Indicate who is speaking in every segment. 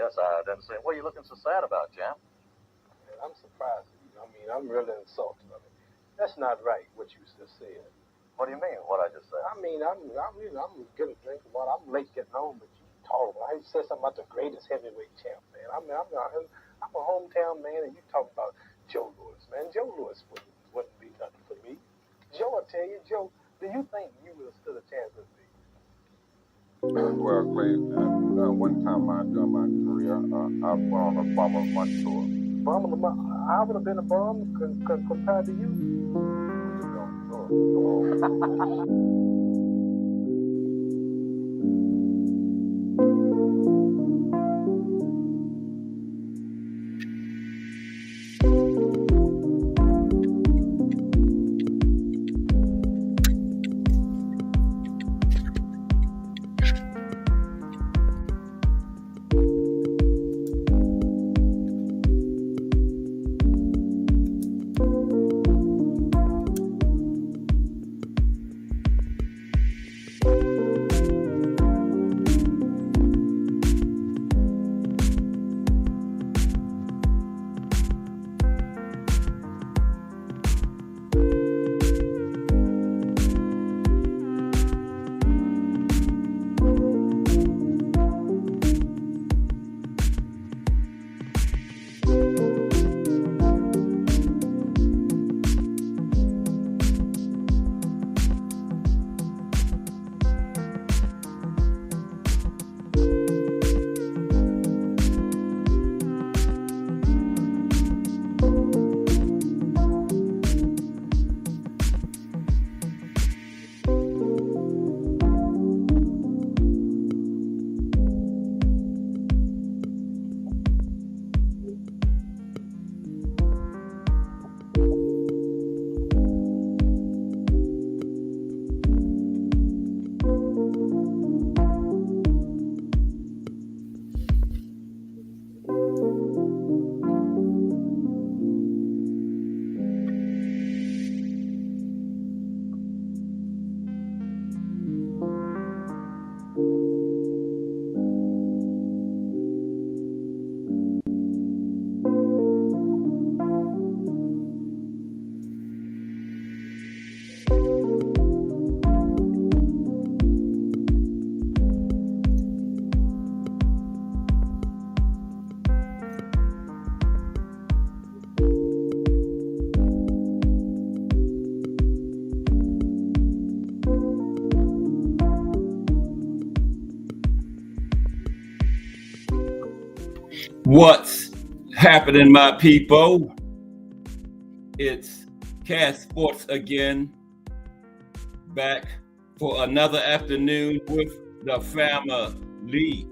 Speaker 1: guess I didn't say. What are you looking so sad about, Jam?
Speaker 2: Man, I'm surprised at you. I mean, I'm really insulted. I mean, that's not right what you just said.
Speaker 1: What do you mean? What I just said?
Speaker 2: I mean, I'm getting a drink of water. I'm late getting home, but you talk. I said something about the greatest heavyweight champ, man. I mean, I'm a hometown man, and you talk about Joe Louis, man. Joe Louis wouldn't be nothing for me. Joe, I tell you, Joe, do you think you would have stood a chance with me?
Speaker 3: Well, Clay, one time during my career, I went on a bomber month tour.
Speaker 2: Bum of the month. I would have been a bum compared to you.
Speaker 4: What's happening, my people? It's Cast Sports again, back for another afternoon with the family.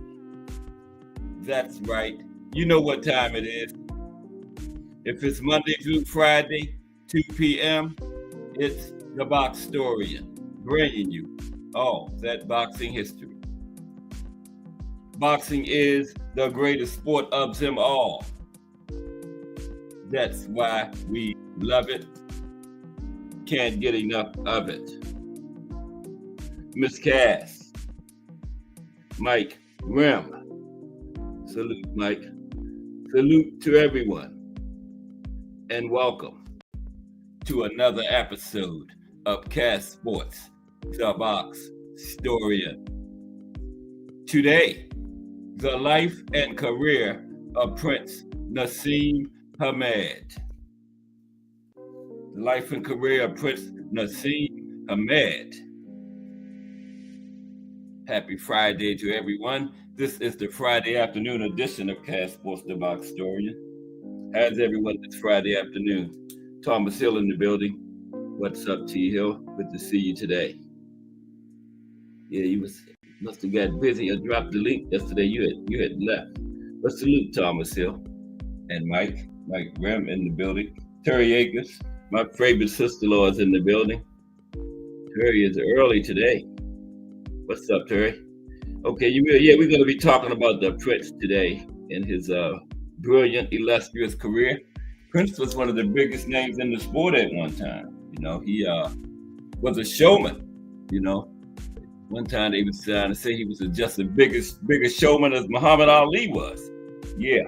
Speaker 4: That's right. You know what time it is. If it's Monday through Friday, 2 p.m., it's the Boxtorian, bringing you all that boxing history. Boxing is the greatest sport of them all. That's why we love it. Can't get enough of it. Miss Cass, Mike Rim. Salute, Mike. Salute to everyone. And welcome to another episode of Cast Sports, the Boxtorian. Today, the life and career of Prince Naseem Hamed. The life and career of Prince Naseem Hamed. Happy Friday to everyone. This is the Friday afternoon edition of Cast Sports, the Boxtorian. How's everyone this Friday afternoon? Thomas Hill in the building. What's up, T. Hill? Good to see you today. Yeah, you must have got busy or dropped the link yesterday. You had left. But salute Thomas Hill and Mike Graham in the building. Terry Akers, my favorite sister-in-law, is in the building. Terry is early today. What's up, Terry? Okay, we're going to be talking about the Prince today and his brilliant, illustrious career. Prince was one of the biggest names in the sport at one time. You know, he was a showman. You know, one time they was trying to say he was just the biggest showman as Muhammad Ali was. Yeah,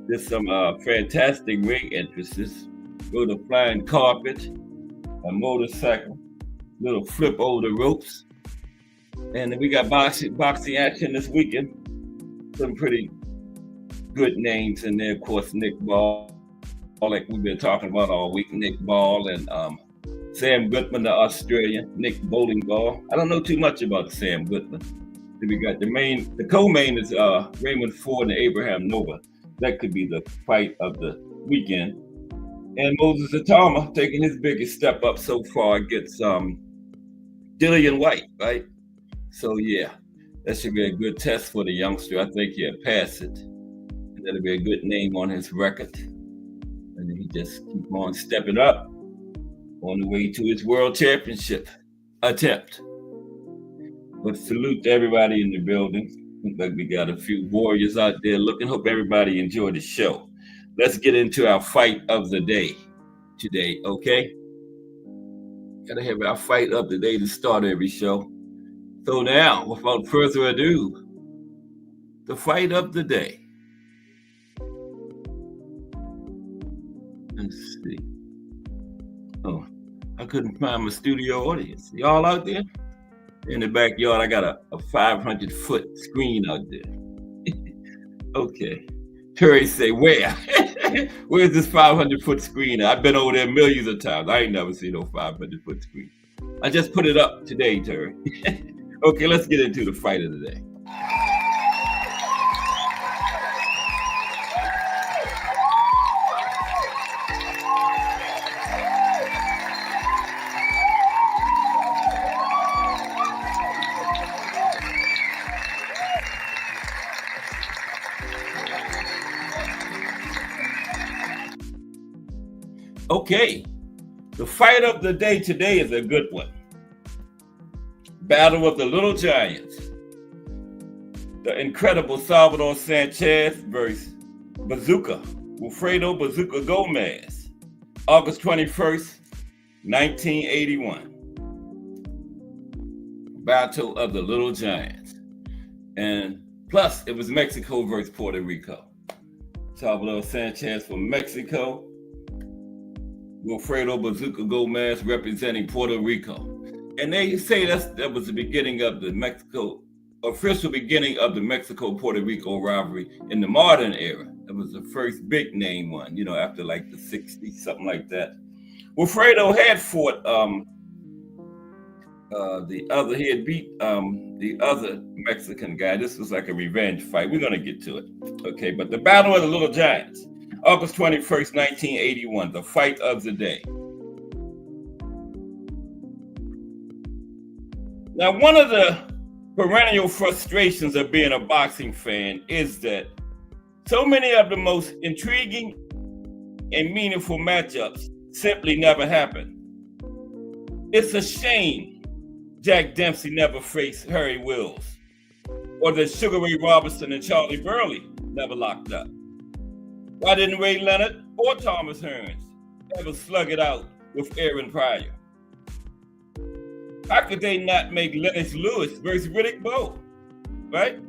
Speaker 4: there's some fantastic ring entrances. Go to flying carpet, a motorcycle, little flip over the ropes. And then we got boxing action this weekend. Some pretty good names in there. Of course, Nick Ball, like we've been talking about all week. Nick Ball and Sam Goodman, the Australian. Nick Bowling Ball. I don't know too much about Sam Goodman. Then we got the co-main is Raymond Ford and Abraham Nova. That could be the fight of the weekend. And Moses Atama taking his biggest step up so far against Dillian White, right? So yeah, that should be a good test for the youngster. I think he'll pass it. And that'll be a good name on his record. And then he just keep on stepping up on the way to his world championship attempt. But salute to everybody in the building. Looks like we got a few warriors out there looking. Hope everybody enjoyed the show. Let's get into our fight of the day today, okay? Gotta have our fight of the day to start every show. So now, without further ado, the fight of the day. Let's see. Oh, I couldn't find my studio audience. Y'all out there? In the backyard, I got a 500-foot screen out there. Okay. Terry say, where? Where's this 500-foot screen? I've been over there millions of times. I ain't never seen no 500-foot screen. I just put it up today, Terry. Okay, let's get into the fight of the day. Okay, the fight of the day today is a good one. Battle of the Little Giants. The incredible Salvador Sanchez versus Wilfredo Bazooka Gomez. August 21st, 1981. Battle of the Little Giants. And plus, it was Mexico versus Puerto Rico. Salvador Sanchez from Mexico. Wilfredo Bazooka Gomez representing Puerto Rico. And they say that was the beginning of the official beginning of the Mexico-Puerto Rico rivalry in the modern era. It was the first big name one, after like the 60s, something like that. Wilfredo had fought he had beat the other Mexican guy. This was like a revenge fight. We're gonna get to it. Okay, but the Battle of the Little Giants. August 21st, 1981, the fight of the day. Now, one of the perennial frustrations of being a boxing fan is that so many of the most intriguing and meaningful matchups simply never happen. It's a shame Jack Dempsey never faced Harry Wills, or that Sugar Ray Robinson and Charlie Burley never locked up. Why didn't Ray Leonard or Thomas Hearns ever slug it out with Aaron Pryor? How could they not make Lennox Lewis versus Riddick Bowe, right?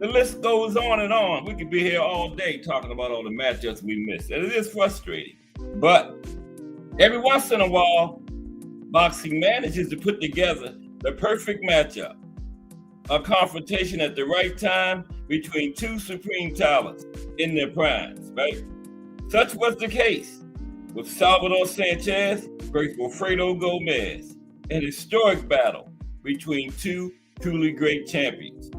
Speaker 4: The list goes on and on. We could be here all day talking about all the matchups we missed. And it is frustrating. But every once in a while, boxing manages to put together the perfect matchup. A confrontation at the right time between two supreme talents in their primes, right? Such was the case with Salvador Sanchez versus Wilfredo Gomez, an historic battle between two truly great champions.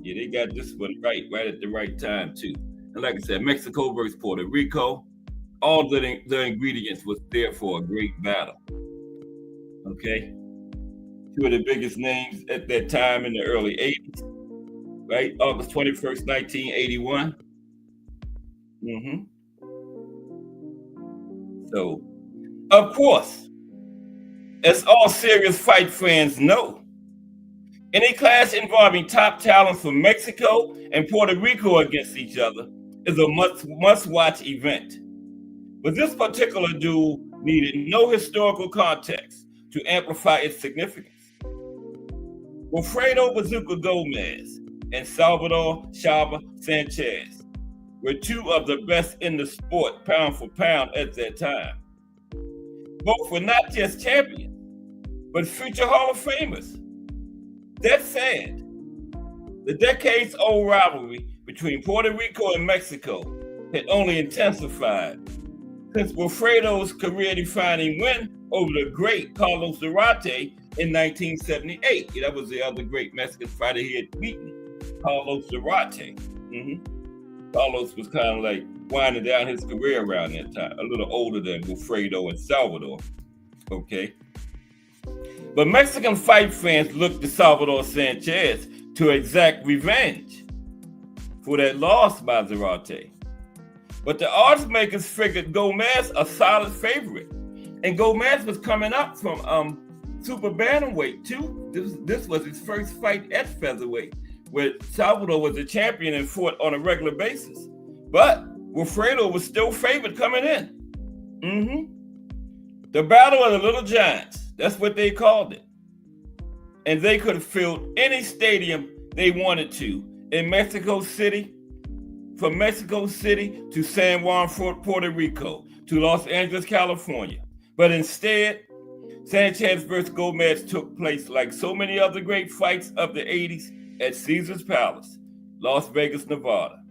Speaker 4: Yeah, they got this one right at the right time too. And like I said, Mexico versus Puerto Rico, all the ingredients was there for a great battle. Okay? Two of the biggest names at that time in the early 80s, right? August 21st, 1981. So, of course, as all serious fight fans know, any clash involving top talents from Mexico and Puerto Rico against each other is a must-watch event. But this particular duel needed no historical context to amplify its significance. Wilfredo Bazooka Gomez and Salvador Chava Sanchez were two of the best in the sport, pound for pound, at that time. Both were not just champions, but future Hall of Famers. That's sad. The decades-old rivalry between Puerto Rico and Mexico had only intensified since Wilfredo's career-defining win over the great Carlos Durante in 1978. That was the other great Mexican fighter he had beaten, Carlos Durante. Carlos was kind of like winding down his career around that time, a little older than Wilfredo and Salvador. Okay. But Mexican fight fans looked to Salvador Sanchez to exact revenge for that loss by Durante. But the odds makers figured Gomez a solid favorite. And Gomez was coming up from super bantamweight too. This was his first fight at featherweight, where Salvador was a champion and fought on a regular basis. But Wilfredo was still favored coming in. The Battle of the Little Giants, that's what they called it. And they could have filled any stadium they wanted to in Mexico City, from Mexico City to San Juan, Puerto Rico, to Los Angeles, California. But instead, Sanchez versus Gomez took place like so many other great fights of the 80s at Caesar's Palace, Las Vegas, Nevada.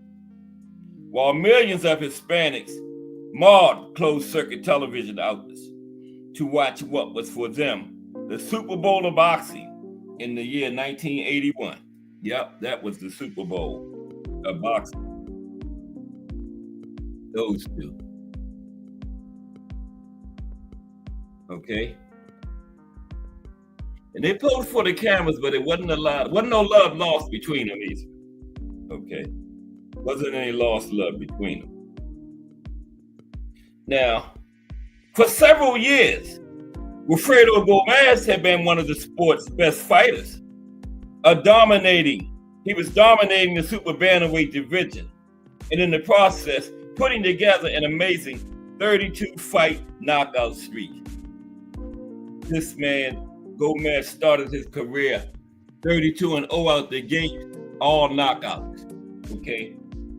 Speaker 4: While millions of Hispanics mauled closed-circuit television outlets to watch what was for them the Super Bowl of boxing in the year 1981. Yep, that was the Super Bowl of boxing. Those two. Okay. And they posed for the cameras, but it wasn't no love lost between them either. Okay. Wasn't any lost love between them. Now, for several years, Wilfredo Gomez had been one of the sport's best fighters. He was dominating the super bantamweight division, and in the process, putting together an amazing 32-fight knockout streak. This man, Gomez, started his career 32-0 out the gate, all knockouts. Okay,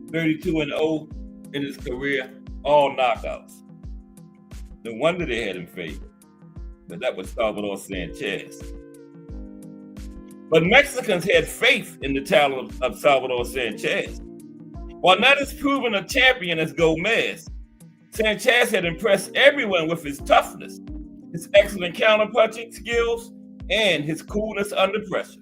Speaker 4: 32-0 in his career, all knockouts. No wonder they had him favored, but that was Salvador Sanchez. But Mexicans had faith in the talent of Salvador Sanchez. While not as proven a champion as Gomez, Sanchez had impressed everyone with his toughness, his excellent counterpunching skills, and his coolness under pressure.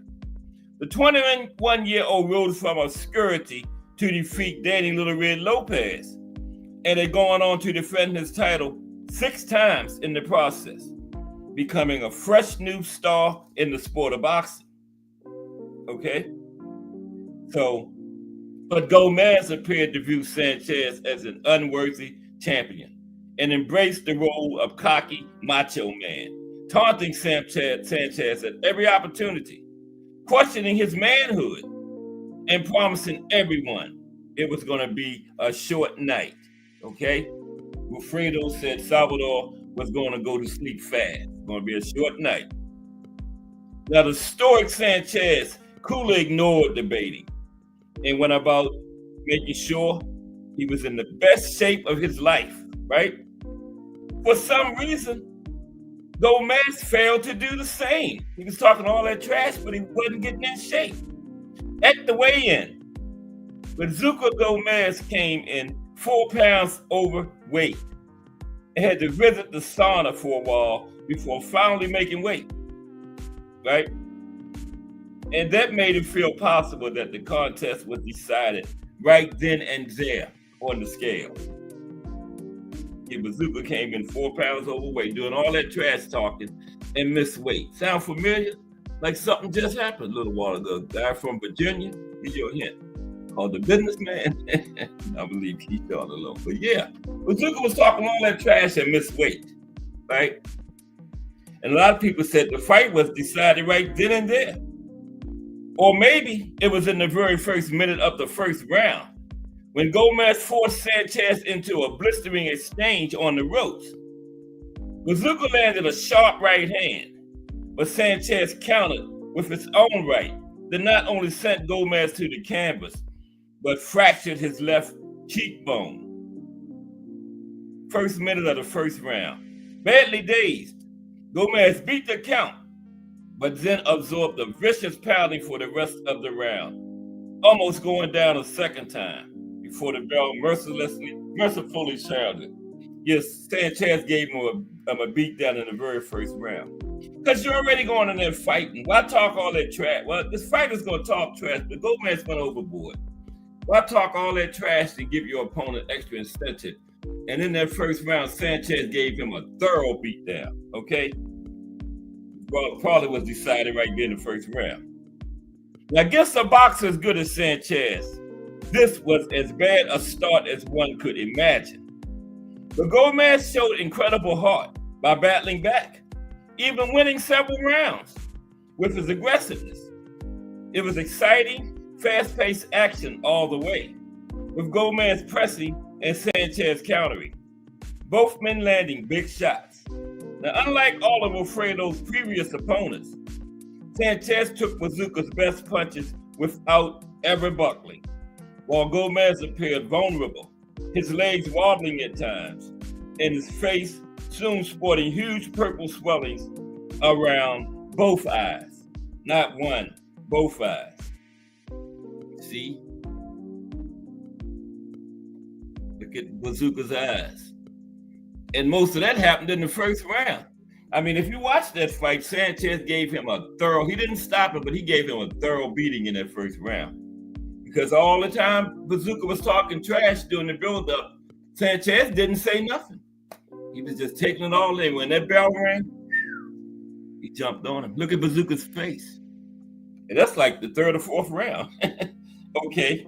Speaker 4: The 21-year-old rose from obscurity to defeat Danny Little Red Lopez, and had gone on to defend his title 6 times in the process, becoming a fresh new star in the sport of boxing. Okay? But Gomez appeared to view Sanchez as an unworthy champion and embraced the role of cocky macho man, taunting Sanchez at every opportunity, questioning his manhood, and promising everyone it was going to be a short night. Okay? Wilfredo said Salvador was going to go to sleep fast. It's going to be a short night. Now, the stoic Sanchez coolly ignored the baiting and went about making sure he was in the best shape of his life, right? For some reason, Gomez failed to do the same. He was talking all that trash, but he wasn't getting in shape. At the weigh-in, Bazooka Gomez came in 4 pounds overweight and had to visit the sauna for a while before finally making weight, right? And that made it feel possible that the contest was decided right then and there on the scale. Bazooka came in 4 pounds overweight, doing all that trash talking and missed weight. Sound familiar? Like something just happened a little while ago. Guy from Virginia, here's your hint, called The Businessman. I believe Keyshawn alone. But yeah, Bazooka was talking all that trash and missed weight, right? And a lot of people said the fight was decided right then and there. Or maybe it was in the very first minute of the first round, when Gomez forced Sanchez into a blistering exchange on the ropes. Bazooka landed a sharp right hand, but Sanchez countered with his own right that not only sent Gomez to the canvas, but fractured his left cheekbone. First minute of the first round. Badly dazed, Gomez beat the count, but then absorbed a vicious pounding for the rest of the round, almost going down a second time before the bell mercifully sounded. Yes, Sanchez gave him a beat down in the very first round. Because you're already going in there fighting. Why talk all that trash? Well, this fighter's going to talk trash, but Gomez went overboard. Why talk all that trash to give your opponent extra incentive? And in that first round, Sanchez gave him a thorough beatdown, okay? Well, probably was decided right there in the first round. Now, against a boxer as good as Sanchez, this was as bad a start as one could imagine. But Gomez showed incredible heart by battling back, even winning several rounds with his aggressiveness. It was exciting, fast-paced action all the way, with Gomez pressing and Sanchez countering, both men landing big shots. Now, unlike all of Wilfredo's previous opponents, Sanchez took Bazooka's best punches without ever buckling, while Gomez appeared vulnerable, his legs wobbling at times, and his face soon sporting huge purple swellings around both eyes. Not one, both eyes. See? Look at Bazooka's eyes. And most of that happened in the first round. I mean, if you watch that fight, Sanchez gave him he didn't stop it, but he gave him a thorough beating in that first round. Because all the time Bazooka was talking trash during the build-up, Sanchez didn't say nothing. He was just taking it all in. When that bell rang, he jumped on him. Look at Bazooka's face. And that's like the third or fourth round. Okay.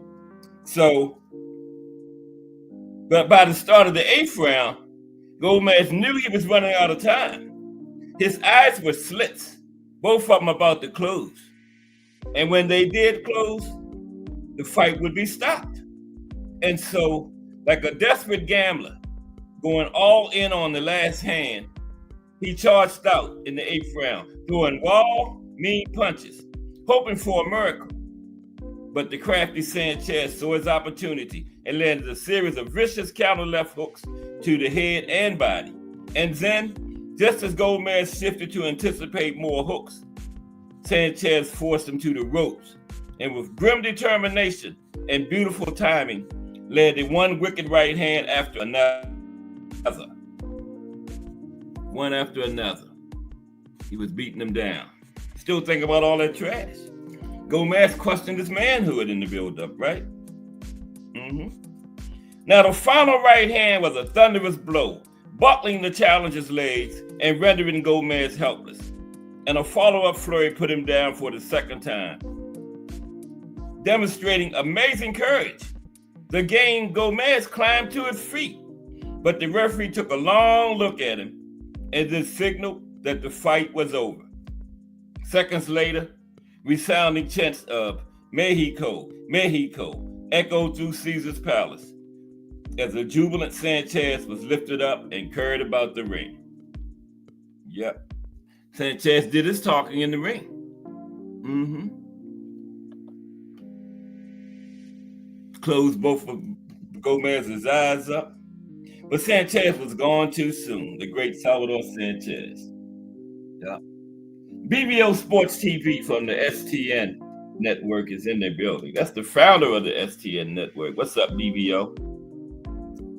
Speaker 4: So, but by the start of the eighth round, Gomez knew he was running out of time. His eyes were slits, both of them about to close. And when they did close, the fight would be stopped. And so, like a desperate gambler, going all in on the last hand, he charged out in the eighth round, throwing wild, mean punches, hoping for a miracle. But the crafty Sanchez saw his opportunity and landed a series of vicious counter left hooks to the head and body. And then, just as Gomez shifted to anticipate more hooks, Sanchez forced him to the ropes, and with grim determination and beautiful timing, landed one wicked right hand after another. One after another. He was beating them down. Still thinking about all that trash. Gomez questioned his manhood in the build-up, right? Now, the final right hand was a thunderous blow, buckling the challenger's legs and rendering Gomez helpless. And a follow-up flurry put him down for the second time. Demonstrating amazing courage, the game Gomez climbed to his feet, but the referee took a long look at him and then signaled that the fight was over. Seconds later, resounding chants of Mexico, Mexico echoed through Caesar's palace as a jubilant Sanchez was lifted up and carried about the ring. Yep, Sanchez did his talking in the ring. Closed both of Gomez's eyes up, but Sanchez was gone too soon, the great Salvador Sanchez. Yeah. BBO Sports TV from the STN network is in their building. That's the founder of the STN network. What's up, BBO?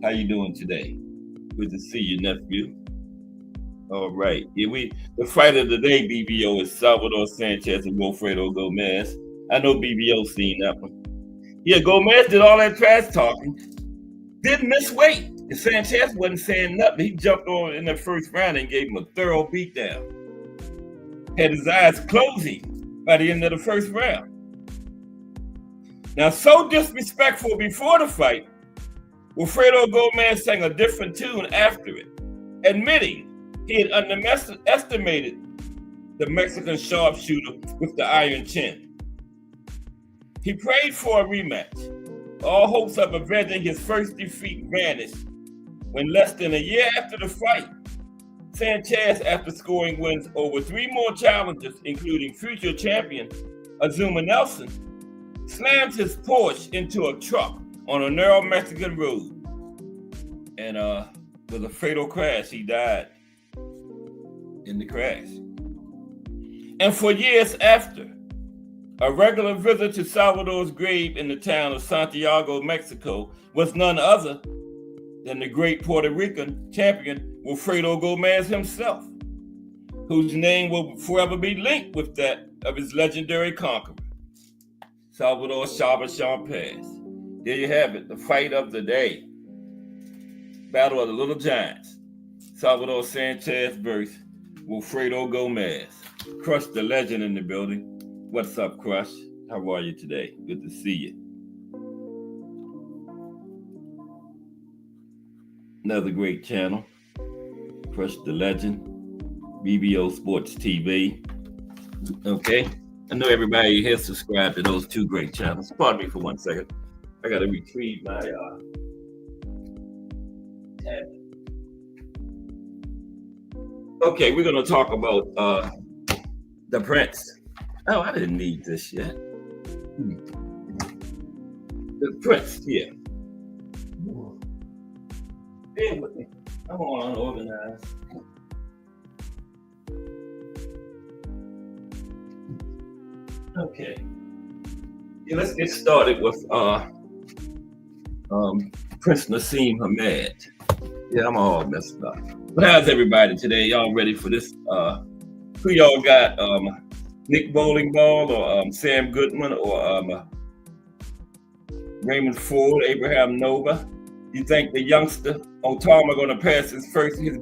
Speaker 4: How you doing today? Good to see you, nephew. All right. Yeah, the fight of the day, BBO, is Salvador Sanchez and Wilfredo Gomez. I know BBO seen that one. Yeah, Gomez did all that trash talking. Didn't miss weight. And Sanchez wasn't saying nothing. He jumped on in the first round and gave him a thorough beatdown. Had his eyes closing by the end of the first round. Now, so disrespectful before the fight, Wilfredo Gomez sang a different tune after it, admitting he had underestimated the Mexican sharpshooter with the iron chin. He prayed for a rematch. All hopes of avenging his first defeat vanished when less than a year after the fight, Sanchez, after scoring wins over 3 more challengers, including future champion Azuma Nelson, slammed his Porsche into a truck on a narrow Mexican road, and with a fatal crash, he died in the crash. And for years after, a regular visit to Salvador's grave in the town of Santiago, Mexico, was none other than the great Puerto Rican champion Wilfredo Gomez himself, whose name will forever be linked with that of his legendary conqueror, Salvador Sanchez. There you have it, the fight of the day. Battle of the Little Giants. Salvador Sanchez versus Wilfredo Gomez. Crush the legend in the building. What's up, Crush? How are you today? Good to see you. Another great channel. Crush the legend. BBO Sports TV. Okay. I know everybody here subscribed to those two great channels. Pardon me for 1 second. I got to retrieve my tab. Okay, we're going to talk about the Prince. Oh, I didn't need this yet. The Prince, yeah. Bear with me. I'm all unorganized. Okay. Yeah, let's get started with Prince Naseem Hamed. Yeah, I'm all messed up. But how's everybody today? Y'all ready for this? Who y'all got? Nick Bowling Ball or Sam Goodman or Raymond Ford, Abraham Nova? You think the youngster Otama going to pass his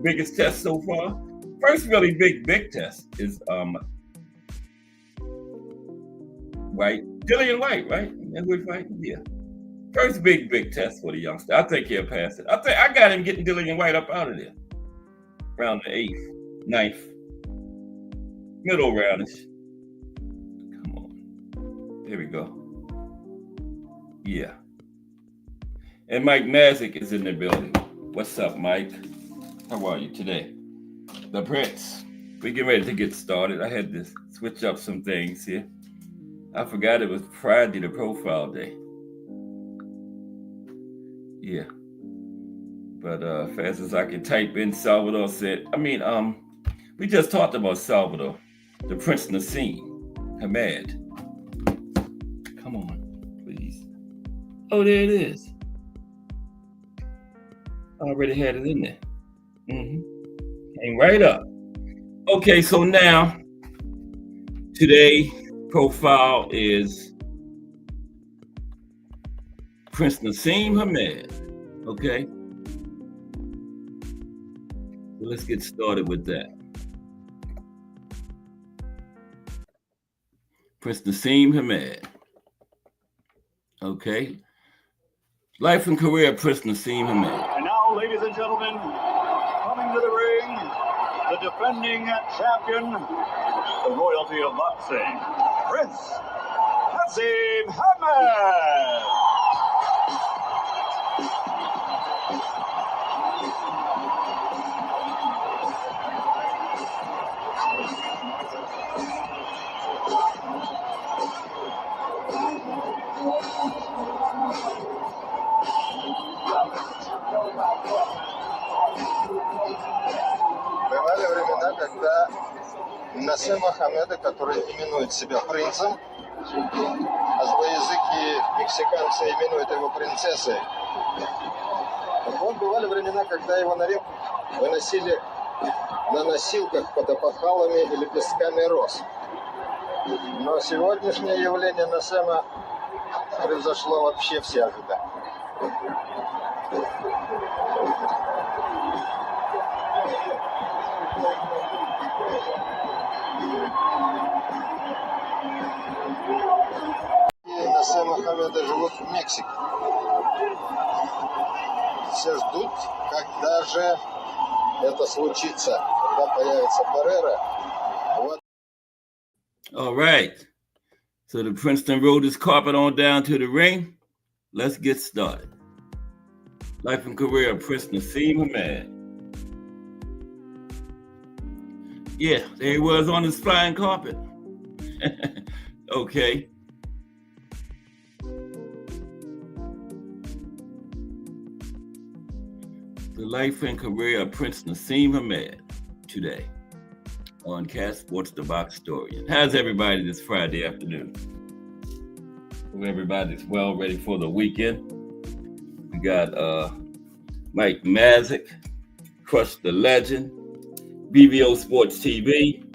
Speaker 4: biggest test so far? First really big test is White, Dillian White, right? And we're fighting, yeah. First big test for the youngster. I think he'll pass it. I got him getting Dillian White up out of there. Around the 8th, 9th, middle roundish. Come on. There we go. Yeah. And Mike Mazik is in the building. What's up, Mike? How are you today? The Prince. We get ready to get started. I had to switch up some things here. I forgot it was Friday, the profile day. Yeah. But fast as I can type in, Salvador said, we just talked about Salvador, the Prince Naseem Hamed. Come on, please. Oh, there it is. I already had it in there. Came right up. Okay, so now, today, profile is Prince Naseem Hamed. Okay? So let's get started with that. Prince Naseem Hamed. Okay? Life and career of Prince Naseem Hamed.
Speaker 1: And now, ladies and gentlemen, coming to the ring, the defending champion, the royalty of boxing, Prince Naseem Hamed.
Speaker 3: Бывали времена, когда Насема Хамеда, который именует себя принцем, а злоязыки мексиканцы именуют его принцессой. Так вот, бывали времена, когда его на реку выносили на носилках под опахалами и лепестками роз. Но сегодняшнее явление Насема превзошло вообще все ожидания. Насема Хамеда живут в Мексике. Все ждут, когда же это случится, когда появится Баррера. Вот.
Speaker 4: All right. So the Princeton rolled his carpet on down to the ring. Let's get started. Life and career of Prince Naseem Hamed. Yeah, there he was on his flying carpet. Okay. the life and career of Prince Naseem Hamed today on Cat Sports the Box Story. How's everybody this Friday afternoon? Hope everybody's well ready for the weekend. We got Mike Mazik, Crush the Legend, BVO Sports TV,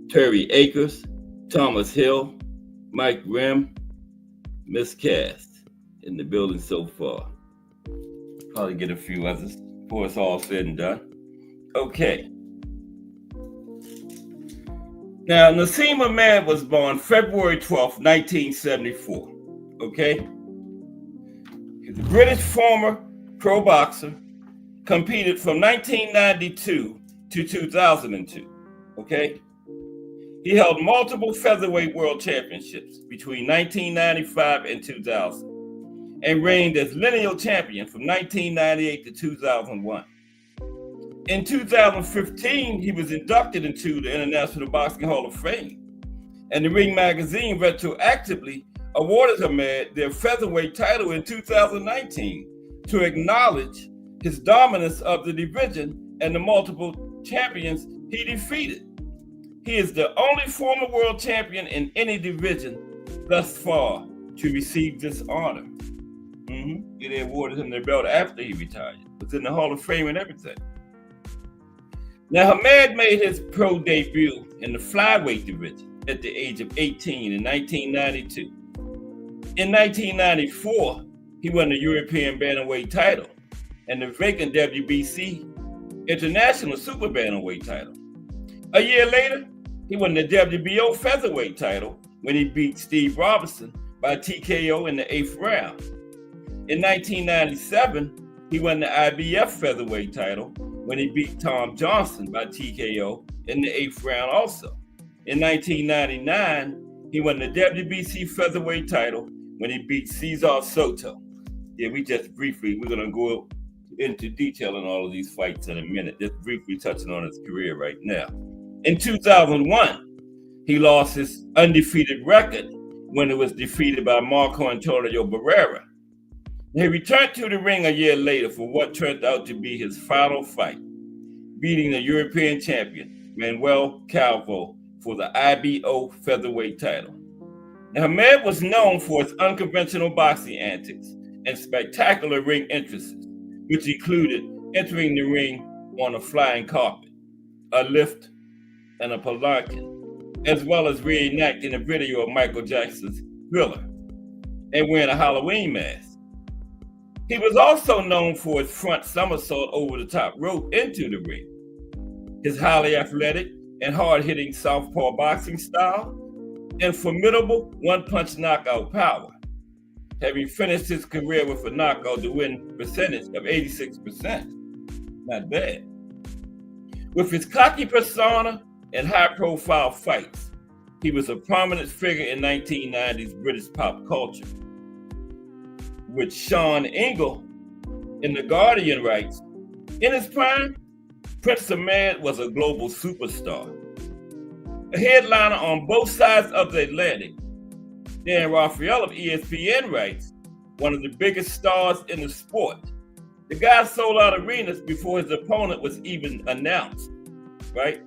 Speaker 4: Terry Akers, Thomas Hill, Mike Rim, Miss Cass in the building so far. Probably get a few others before it's all said and done. Okay. Now, Naseem Hamed was born February 12th, 1974. Okay? He's a British former pro boxer, competed from 1992 to 2002. Okay? He held multiple featherweight world championships between 1995 and 2000 and reigned as lineal champion from 1998 to 2001. In 2015, he was inducted into the International Boxing Hall of Fame, and the Ring magazine retroactively awarded Hamed their featherweight title in 2019 to acknowledge his dominance of the division and the multiple champions he defeated. He is the only former world champion in any division thus far to receive this honor. They awarded him the belt after he retired. It was in the Hall of Fame and everything. Now, Hamed made his pro debut in the flyweight division at the age of 18 in 1992. In 1994, he won the European Bantamweight title and the vacant WBC International Super Bantamweight title. A year later, he won the WBO Featherweight title when he beat Steve Robinson by TKO in the 8th round. In 1997, he won the IBF Featherweight title when he beat Tom Johnson by TKO in the 8th round also. In 1999, he won the WBC Featherweight title when he beat Cesar Soto. Yeah, we're going to go into detail on all of these fights in a minute, just briefly touching on his career right now. In 2001, he lost his undefeated record when it was defeated by Marco Antonio Barrera. He returned to the ring a year later for what turned out to be his final fight, beating the European champion, Manuel Calvo, for the IBO featherweight title. Now, Hamed was known for his unconventional boxing antics and spectacular ring entrances, which included entering the ring on a flying carpet, a lift, and a palanquin, as well as reenacting a video of Michael Jackson's Thriller and wearing a Halloween mask. He was also known for his front somersault over the top rope into the ring, his highly athletic and hard-hitting southpaw boxing style, and formidable one-punch knockout power, having finished his career with a knockout to win percentage of 86%. Not bad. With his cocky persona and high-profile fights, he was a prominent figure in 1990s British pop culture. With Sean Ingle in The Guardian writes, in his prime, Prince Hamed was a global superstar. A headliner on both sides of the Atlantic, Dan Raphael of ESPN writes, one of the biggest stars in the sport. The guy sold out arenas before his opponent was even announced, right?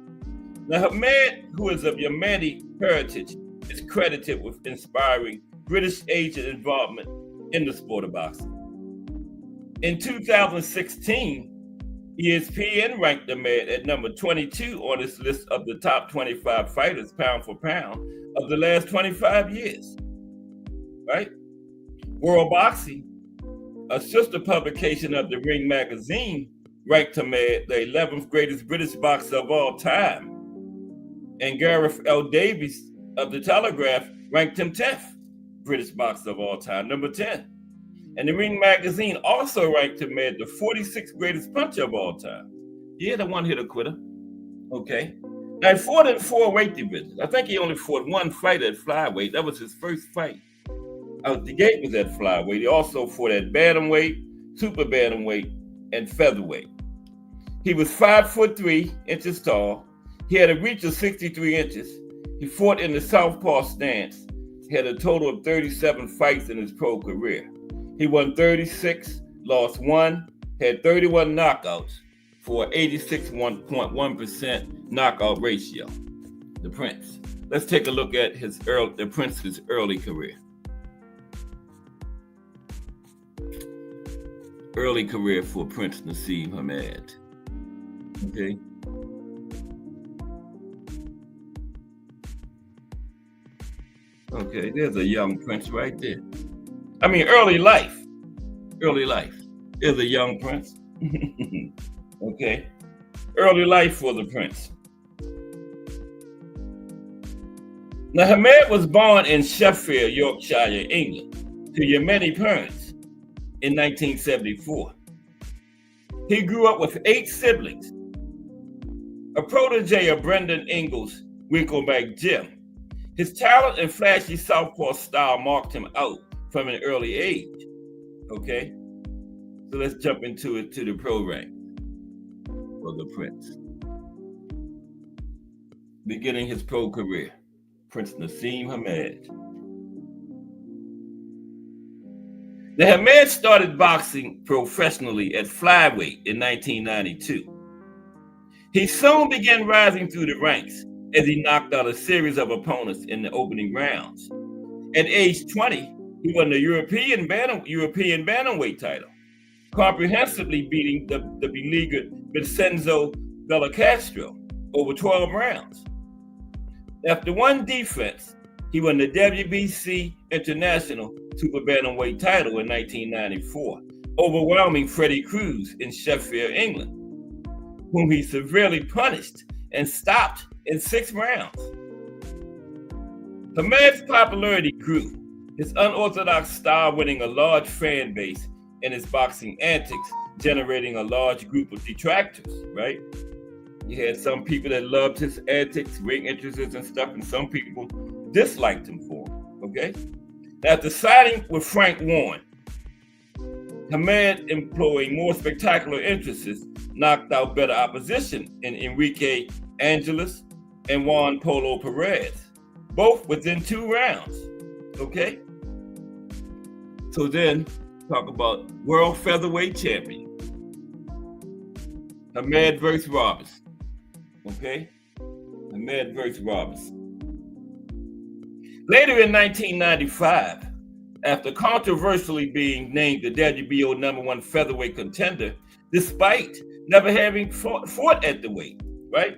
Speaker 4: Now, Hamed, who is of Yemeni heritage, is credited with inspiring British Asian involvement in the sport of boxing. In 2016, ESPN ranked Hamed at number 22 on its list of the top 25 fighters pound for pound of the last 25 years, right? World Boxing, a sister publication of the Ring magazine, ranked Hamed the 11th greatest British boxer of all time. And Gareth L. Davies of the Telegraph ranked him 10th British boxer of all time, number 10. And the Ring magazine also ranked him the 46th greatest puncher of all time. Yeah, the one-hitter quitter. Okay. Now, he fought in 4 weight divisions. I think he only fought 1 fight at flyweight. That was his first fight. Out the gate was at flyweight. He also fought at bantamweight, super bantamweight, and featherweight. He was 5'3" tall. He had a reach of 63 inches. He fought in the southpaw stance. He had a total of 37 fights in his pro career. He won 36, lost 1, had 31 knockouts for an 86.1% knockout ratio. The Prince. Let's take a look at the Prince's early career. Early career for Prince Naseem Hamed. Okay. Okay, there's a young Prince right there. I mean, early life. Early life. There's a young Prince. Okay. Early life for the Prince. Now, Hamed was born in Sheffield, Yorkshire, England, to Yemeni parents in 1974. He grew up with 8 siblings. A protege of Brendan Ingles' Winkleback Jim. His talent and flashy southpaw style marked him out from an early age. Okay, so let's jump into the program for the Prince. Beginning his pro career, Prince Naseem Hamed. Now, Hamed started boxing professionally at flyweight in 1992. He soon began rising through the ranks as he knocked out a series of opponents in the opening rounds. At age 20, he won the European bantamweight title, comprehensively beating the beleaguered Vincenzo Bellicastro over 12 rounds. After one defense, he won the WBC International Super Bantamweight title in 1994, overwhelming Freddie Cruz in Sheffield, England, whom he severely punished and stopped in 6 rounds. Hamed's popularity grew, his unorthodox style winning a large fan base and his boxing antics generating a large group of detractors, right? You had some people that loved his antics, ring entrances and stuff, and some people disliked him for him, okay? After siding with Frank Warren, Hamed, employing more spectacular entrances, knocked out better opposition in Enrique Angeles and Juan Polo Perez, both within 2 rounds, okay? So then, talk about world featherweight champion, Hamed versus Robinson, okay? Hamed versus Robinson. Later in 1995, after controversially being named the WBO #1 featherweight contender, despite never having fought at the weight, right?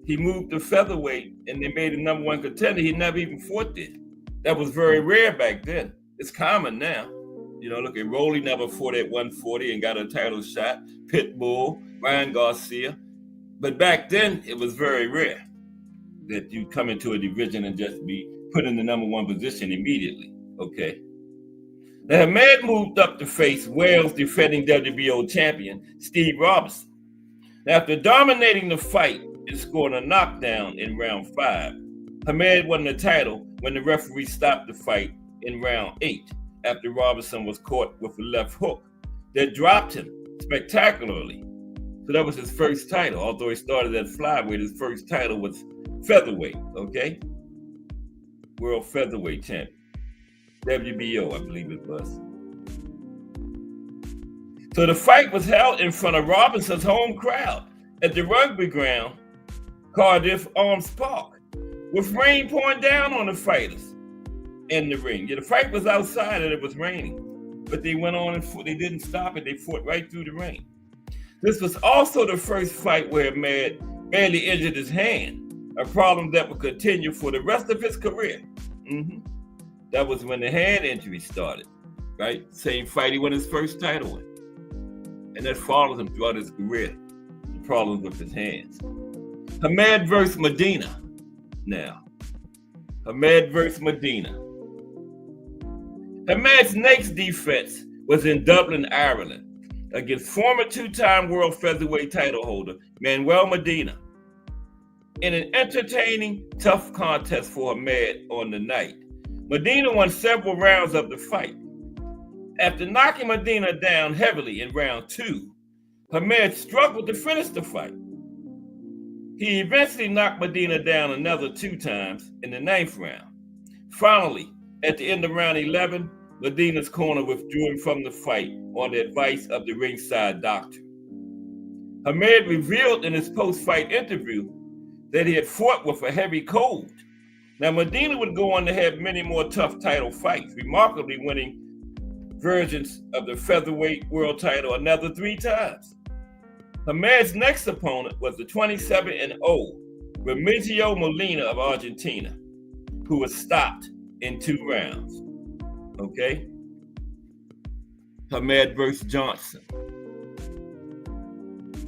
Speaker 4: He moved to featherweight and they made him #1 contender. He never even fought there. That was very rare back then. It's common now. You know, look at Rolly never fought at 140 and got a title shot. Pitbull, Ryan Garcia. But back then, it was very rare that you come into a division and just be put in the #1 position immediately, okay? Now, Hamed moved up to face Wales' defending WBO champion, Steve Robinson. Now, after dominating the fight and scoring a knockdown in round 5, Hamed won the title when the referee stopped the fight in round 8 after Robinson was caught with a left hook that dropped him spectacularly. So that was his first title. Although he started at flyweight, his first title was featherweight, okay? World featherweight champion. WBO, I believe it was. So the fight was held in front of Robinson's home crowd at the rugby ground, Cardiff Arms Park, with rain pouring down on the fighters in the ring. Yeah, the fight was outside and it was raining, but they went on and they didn't stop it. They fought right through the rain. This was also the first fight where Hamed barely injured his hand, a problem that would continue for the rest of his career. That was when the hand injury started, right? Same fight he won his first title in. And that followed him throughout his career, the problems with his hands. Hamed versus Medina now. Hamed versus Medina. Hamed's next defense was in Dublin, Ireland, against former 2-time world featherweight title holder Manuel Medina. In an entertaining, tough contest for Hamed on the night, Medina won several rounds of the fight. After knocking Medina down heavily in round 2, Hamed struggled to finish the fight. He eventually knocked Medina down another 2 times in the 9th round. Finally, at the end of round 11, Medina's corner withdrew him from the fight on the advice of the ringside doctor. Hamed revealed in his post-fight interview that he had fought with a heavy cold. Now, Medina would go on to have many more tough title fights, remarkably winning versions of the featherweight world title another 3 times. Hamed's next opponent was the 27-0 Remigio Molina of Argentina, who was stopped in 2 rounds. Okay? Hamed versus Johnson.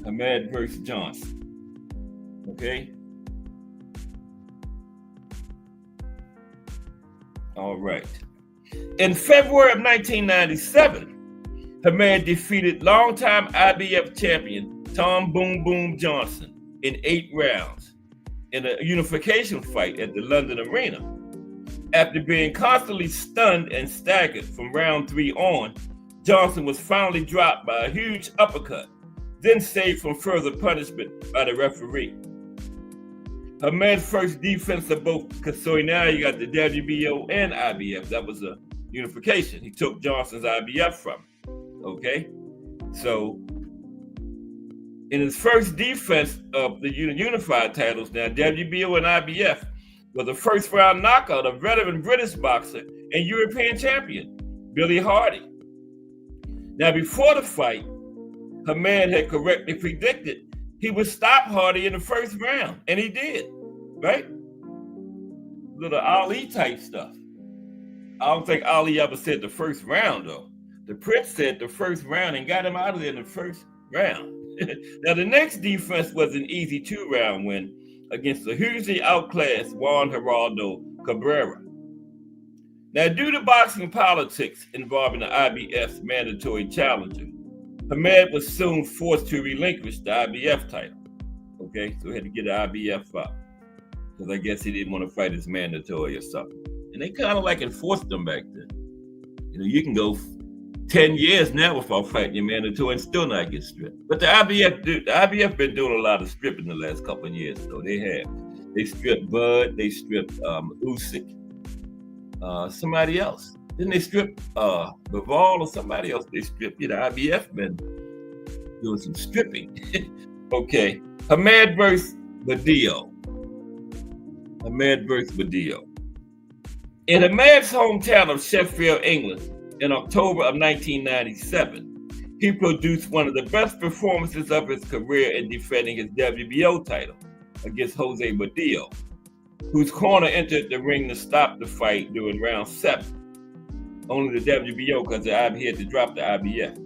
Speaker 4: Hamed versus Johnson. Okay? All right. In February of 1997, Hamed defeated longtime IBF champion Tom Boom Boom Johnson in 8 rounds in a unification fight at the London Arena. After being constantly stunned and staggered from round 3 on, Johnson was finally dropped by a huge uppercut, then saved from further punishment by the referee. Hamed's first defense of both, because so now you got the WBO and IBF. That was a unification. He took Johnson's IBF from him. Okay? So, in his first defense of the unified titles, now WBO and IBF, was a first-round knockout of veteran British boxer and European champion, Billy Hardy. Now, before the fight, Hamed had correctly predicted he would stop Hardy in the first round, and he did, right? Little Ali type stuff. I don't think Ali ever said the first round, though. The Prince said the first round and got him out of there in the first round. Now, the next defense was an easy 2-round win against the hugely outclassed Juan Geraldo Cabrera. Now, due to boxing politics involving the IBF's mandatory challenger, Hamed was soon forced to relinquish the IBF title. Okay, so he had to get the IBF out because I guess he didn't want to fight as mandatory or something. And they kind of like enforced him back then. You know, you can go 10 years now without fighting your mandatory and still not get stripped. But the IBF been doing a lot of stripping the last couple of years, though. They have. They stripped Bud, they stripped Usyk, somebody else. Then they stripped Bivol or somebody else. They stripped. The IBF been doing some stripping. Okay. Hamed versus Badillo. Hamed versus Badillo. In Hamed's hometown of Sheffield, England, in October of 1997, he produced one of the best performances of his career in defending his WBO title against Jose Badillo, whose corner entered the ring to stop the fight during round 7. Only the WBO because he had to drop the IBF.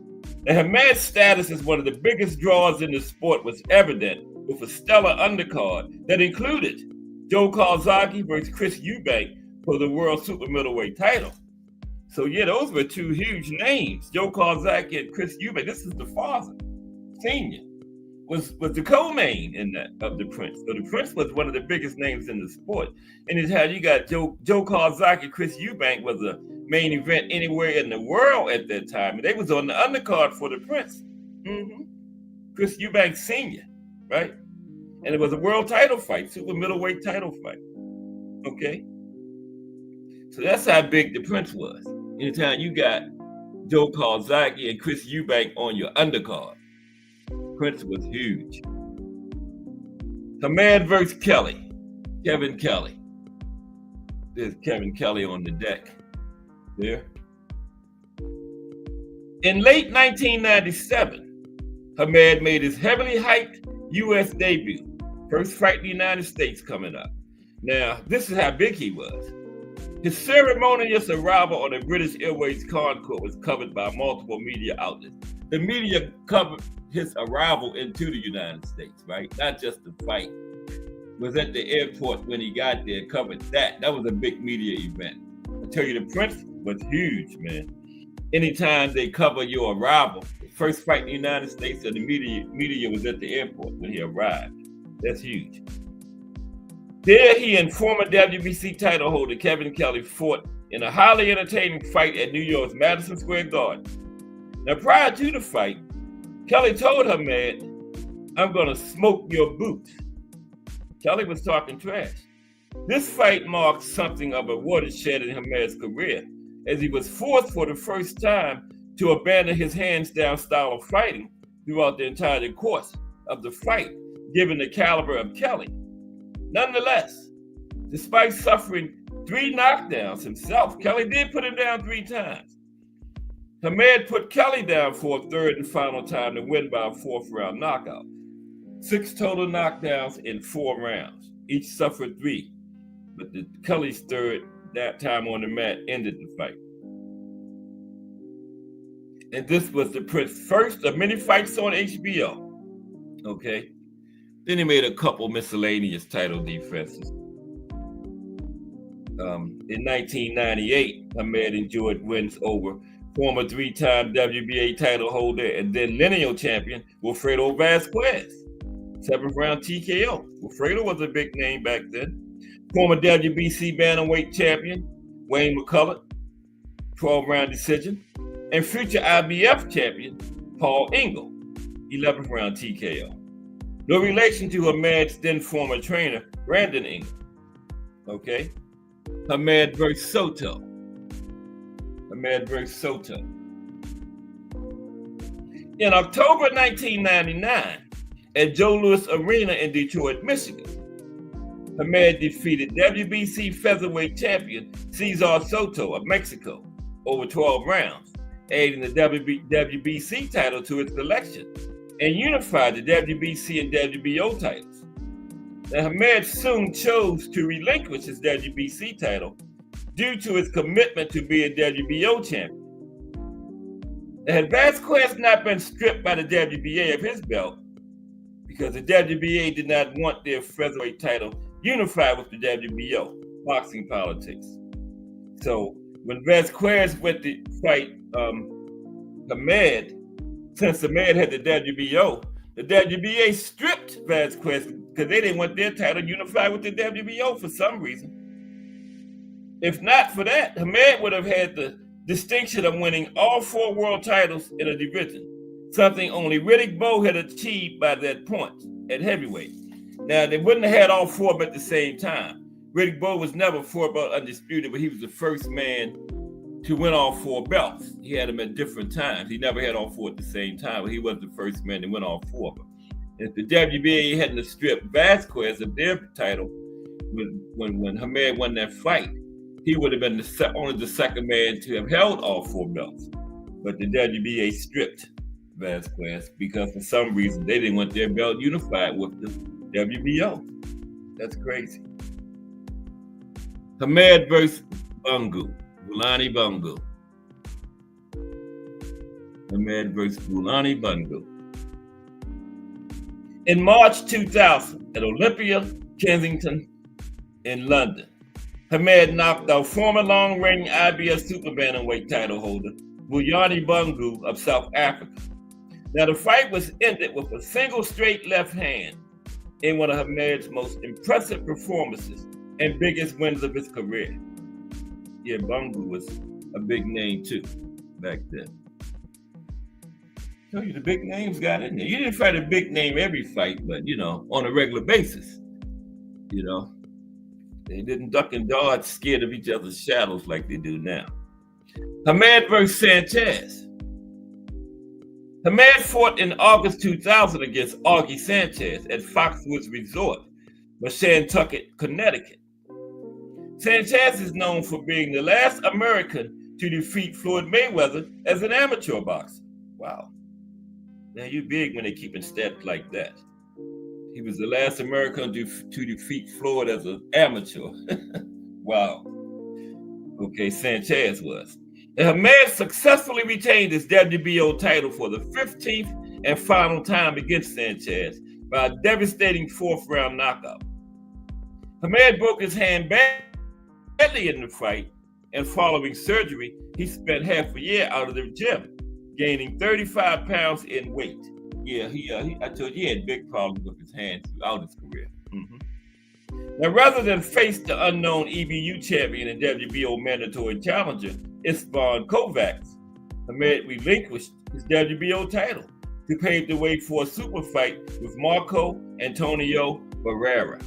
Speaker 4: Now, Hamed's status as one of the biggest draws in the sport was evident with a stellar undercard that included Joe Calzaghe versus Chris Eubank for the world super middleweight title. So yeah, those were 2 huge names. Joe Calzaghe and Chris Eubank. This is the father, senior, was the co-main in that of the Prince. So the Prince was one of the biggest names in the sport. And it's how you got Joe Calzaghe and Chris Eubank was a main event anywhere in the world at that time. And they was on the undercard for the Prince. Chris Eubank Sr., right? And it was a world title fight, super middleweight title fight. Okay? So that's how big the Prince was. Anytime you got Joe Calzaghe and Chris Eubank on your undercard, Prince was huge. Hamed versus Kelly, Kevin Kelly. There's Kevin Kelly on the deck there. In late 1997, Hamed made his heavily hyped U.S. debut. First fight in the United States coming up. Now, this is how big he was. His ceremonious arrival on the British Airways Concourse was covered by multiple media outlets. The media covered his arrival into the United States, right? Not just the fight. Was at the airport when he got there, covered that. That was a big media event. I tell you, the Prince was huge, man. Anytime they cover your arrival, the first fight in the United States, and the media was at the airport when he arrived. That's huge. There he and former WBC title holder Kevin Kelly fought in a highly entertaining fight at New York's Madison Square Garden. Now, prior to the fight, Kelly told Hamed, "I'm gonna smoke your boots." Kelly was talking trash. This fight marked something of a watershed in Hamed's career, as he was forced for the first time to abandon his hands-down style of fighting throughout the entire course of the fight, given the caliber of Kelly. Nonetheless, despite suffering 3 knockdowns himself, Kelly did put him down 3 times. Hamed put Kelly down for a third and final time to win by a 4th round knockout. 6 total knockdowns in 4 rounds. Each suffered 3, but Kelly's third, that time on the mat, ended the fight. And this was the Prince's first of many fights on HBO. Okay. Then he made a couple miscellaneous title defenses. In 1998, Hamed enjoyed wins over former 3-time WBA title holder and then lineal champion Wilfredo Vasquez. 7th round TKO. Wilfredo was a big name back then. Former WBC bantamweight champion Wayne McCullough, 12th round decision. And future IBF champion Paul Engel, 11th round TKO. No relation to Hamed's then former trainer Brandon Engel. Okay. Hamed versus Soto. Hamed versus Soto. In October 1999, at Joe Louis Arena in Detroit, Michigan, Hamed defeated WBC featherweight champion Cesar Soto of Mexico over 12 rounds, adding the WBC title to its collection, and unified the WBC and WBO titles. Now, Hamed soon chose to relinquish his WBC title due to his commitment to being WBO champion. Now, had Vasquez not been stripped by the WBA of his belt, because the WBA did not want their featherweight title unified with the WBO, boxing politics. So when Vasquez went to fight Hamed, since Hamed had the WBA stripped Vasquez because they didn't want their title unified with the WBO for some reason. If not for that, Hamed would have had the distinction of winning all 4 world titles in a division, something only Riddick Bowe had achieved by that point at heavyweight. Now, they wouldn't have had all 4 of them at the same time. Riddick Bowe was never 4-belt undisputed, but he was the first man to win all 4 belts. He had them at different times. He never had all 4 at the same time, but he was the first man to win all 4 of them. If the WBA hadn't stripped Vasquez of their title when Hamed won that fight, he would have been only the second man to have held all 4 belts. But the WBA stripped Vasquez because for some reason they didn't want their belt unified with the WBO. That's crazy. Hamed versus Bungu. Bulani Bungu. Hamed versus Bulani Bungu. In March 2000, at Olympia, Kensington, in London, Hamed knocked out former long-reigning IBF super bantamweight title holder Bulani Bungu of South Africa. Now, the fight was ended with a single straight left hand in one of Hamed's most impressive performances and biggest wins of his career. Yeah, Bungu was a big name too back then. Tell you the big names got in there. You didn't fight a big name every fight, but on a regular basis. They didn't duck and dodge scared of each other's shadows like they do now. Hamed versus Sanchez. Hamed fought in August 2000 against Augie Sanchez at Foxwoods Resort, Mashantucket, Connecticut. Sanchez is known for being the last American to defeat Floyd Mayweather as an amateur boxer. Wow. Now you're big when they're keeping stats like that. He was the last American to defeat Floyd as an amateur. Wow. Okay, Sanchez was. And Hamed successfully retained his WBO title for the 15th and final time against Sanchez by a devastating 4th round knockout. Hamed broke his hand badly in the fight, and following surgery, he spent half a year out of the gym, gaining 35 pounds in weight. Yeah, I told you he had big problems with his hand throughout his career. Now, rather than face the unknown EBU champion and WBO mandatory challenger, István Kovács, Hamed relinquished his WBO title to pave the way for a super fight with Marco Antonio Barrera.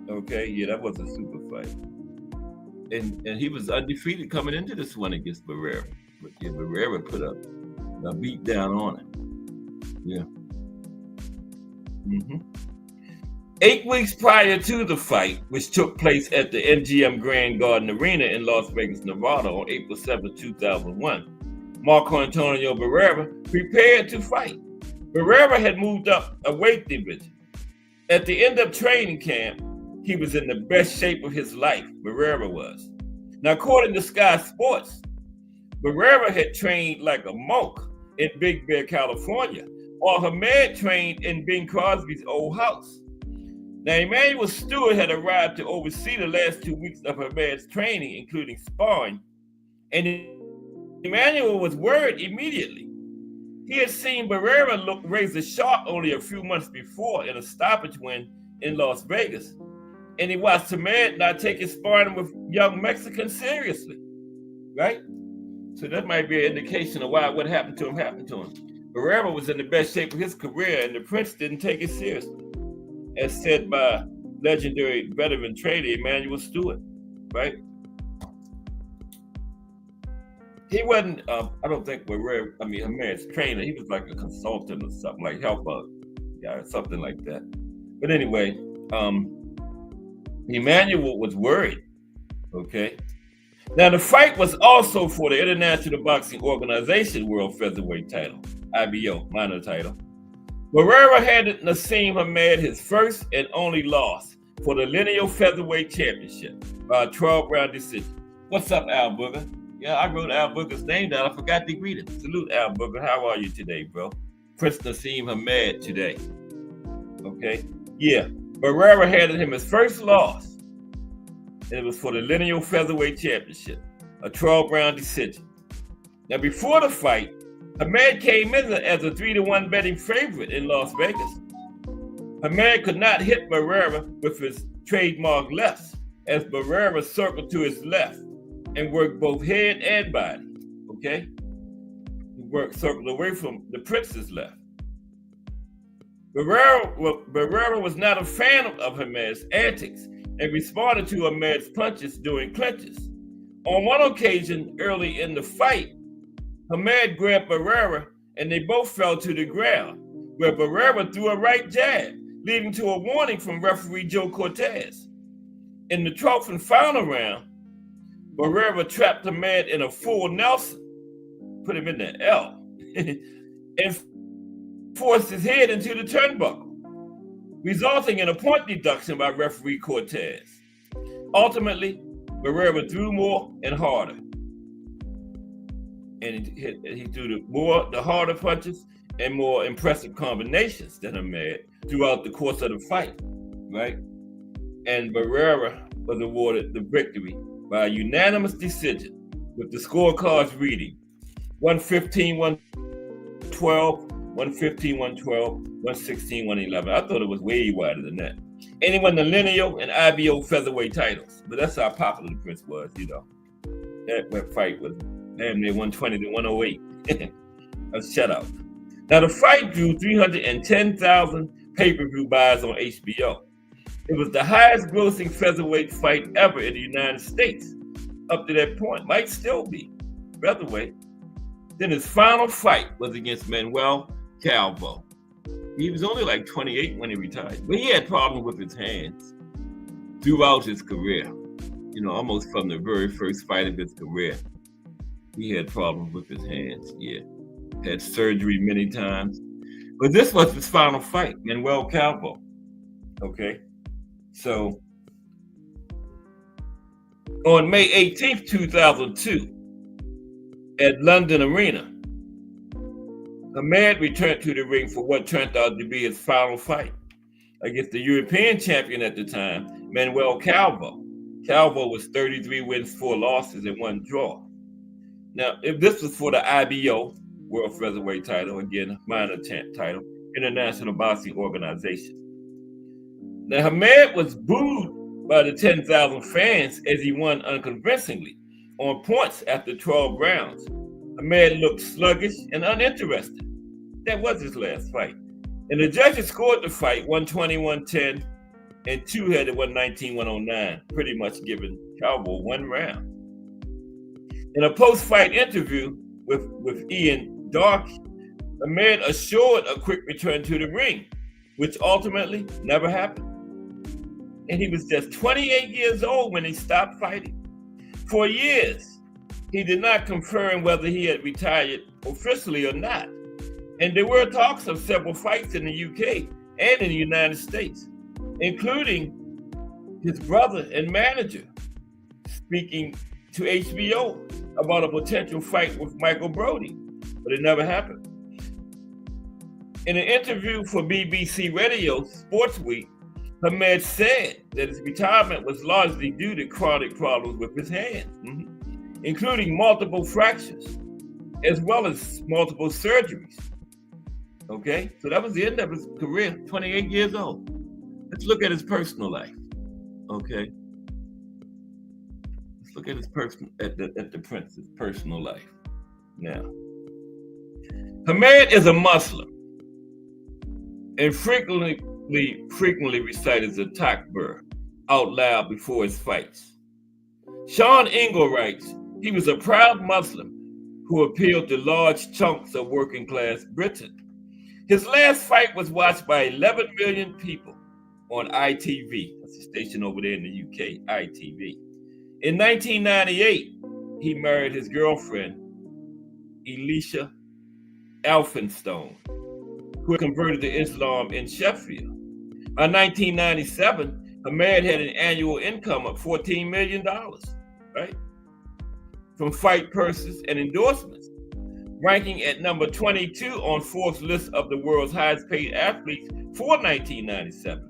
Speaker 4: Okay, yeah, that was a super fight. and he was undefeated coming into this one against Barrera. But yeah, Barrera put a beat down on him. Yeah. 8 weeks prior to the fight, which took place at the MGM Grand Garden Arena in Las Vegas, Nevada on April 7, 2001, Marco Antonio Barrera prepared to fight. Barrera had moved up a weight division. At the end of training camp, he was in the best shape of his life, Barrera was. Now, according to Sky Sports, Barrera had trained like a monk in Big Bear, California, while Hamed trained in Bing Crosby's old house. Now, Emmanuel Stewart had arrived to oversee the last 2 weeks of Hamed's training, including sparring, and Emmanuel was worried immediately. He had seen Barrera look razor sharp only a few months before in a stoppage win in Las Vegas, and he watched Hamed not take his sparring with young Mexicans seriously, right? So that might be an indication of why what happened to him happened to him. Barrera was in the best shape of his career, and the Prince didn't take it seriously, as said by legendary veteran trainer Emmanuel Stewart, right? He wasn't, I don't think Hamed's trainer. He was like a consultant or something, like helper guy, something like that. But anyway, Emmanuel was worried, okay? Now, the fight was also for the International Boxing Organization World Featherweight title, IBO, minor title. Barrera handed Naseem Hamed his first and only loss for the lineal featherweight championship by a 12-round decision. What's up, Al Booger? Yeah, I wrote Al Booger's name down. I forgot to greet him. Salute, Al Booger. How are you today, bro? Prince Naseem Hamed today. Okay? Yeah, Barrera handed him his first loss, and it was for the lineal featherweight championship, a 12-round decision. Now, before the fight, Hamed came in as a 3-1 betting favorite in Las Vegas. Hamed could not hit Barrera with his trademark lefts, as Barrera circled to his left and worked both head and body, okay? He circled away from the Prince's left. Barrera was not a fan of Hamed's antics and responded to Hamed's punches during clinches. On one occasion, early in the fight, Hamed grabbed Barrera and they both fell to the ground, where Barrera threw a right jab, leading to a warning from referee Joe Cortez. In the 12th and final round, Barrera trapped Hamed in a full Nelson, put him in the L, and forced his head into the turnbuckle, resulting in a point deduction by referee Cortez. Ultimately, Barrera threw more and harder, and he threw the harder punches and more impressive combinations than Hamed throughout the course of the fight, right? And Barrera was awarded the victory by a unanimous decision, with the scorecards reading 115-112, 115-112, 116-111. I thought it was way wider than that. And he won the lineal and IBO featherweight titles, but that's how popular the Prince was, you know. That fight was damn near 120 to 108. A shutout. Now, the fight drew 310,000 pay-per-view buys on HBO. It was the highest grossing featherweight fight ever in the United States up to that point. Might still be featherweight. Then his final fight was against Manuel Calvo. He was only like 28 when he retired, but he had problems with his hands throughout his career. You know, almost from the very first fight of his career, he had problems with his hands. Yeah, had surgery many times. But this was his final fight, Manuel Calvo. Okay. So, on May 18th, 2002, at London Arena, Hamed returned to the ring for what turned out to be his final fight against the European champion at the time, Manuel Calvo. Calvo was 33 wins, 4 losses, and 1 draw. Now, if this was for the IBO, World Featherweight title, again, minor title, International Boxing Organization. Now, Hamed was booed by the 10,000 fans as he won unconvincingly on points after 12 rounds. Hamed looked sluggish and uninterested. That was his last fight. And the judges scored the fight 120-110 and 2 had it 119-109, pretty much giving Cowboy 1 round. In a post-fight interview with Ian Darke, Ahmed assured a quick return to the ring, which ultimately never happened. And he was just 28 years old when he stopped fighting. For years, he did not confirm whether he had retired officially or not. And there were talks of several fights in the UK and in the United States, including his brother and manager speaking to HBO about a potential fight with Michael Brody, but it never happened. In an interview for BBC Radio Sports Week, Ahmed said that his retirement was largely due to chronic problems with his hands, including multiple fractures, as well as multiple surgeries. Okay, so that was the end of his career, 28 years old. Let's look at his personal life. Okay, let's look at his the Prince's personal life. Now, Ahmed is a Muslim and frequently recited the Takbir out loud before his fights. Sean Ingle writes, he was a proud Muslim who appealed to large chunks of working class Britain. His last fight was watched by 11 million people on ITV. That's a station over there in the UK, ITV. In 1998, he married his girlfriend, Elisha Elphinstone, who had converted to Islam in Sheffield. By 1997, Ahmed had an annual income of $14 million, right? From fight purses and endorsements, ranking at number 22 on Forbes' list of the world's highest paid athletes for 1997.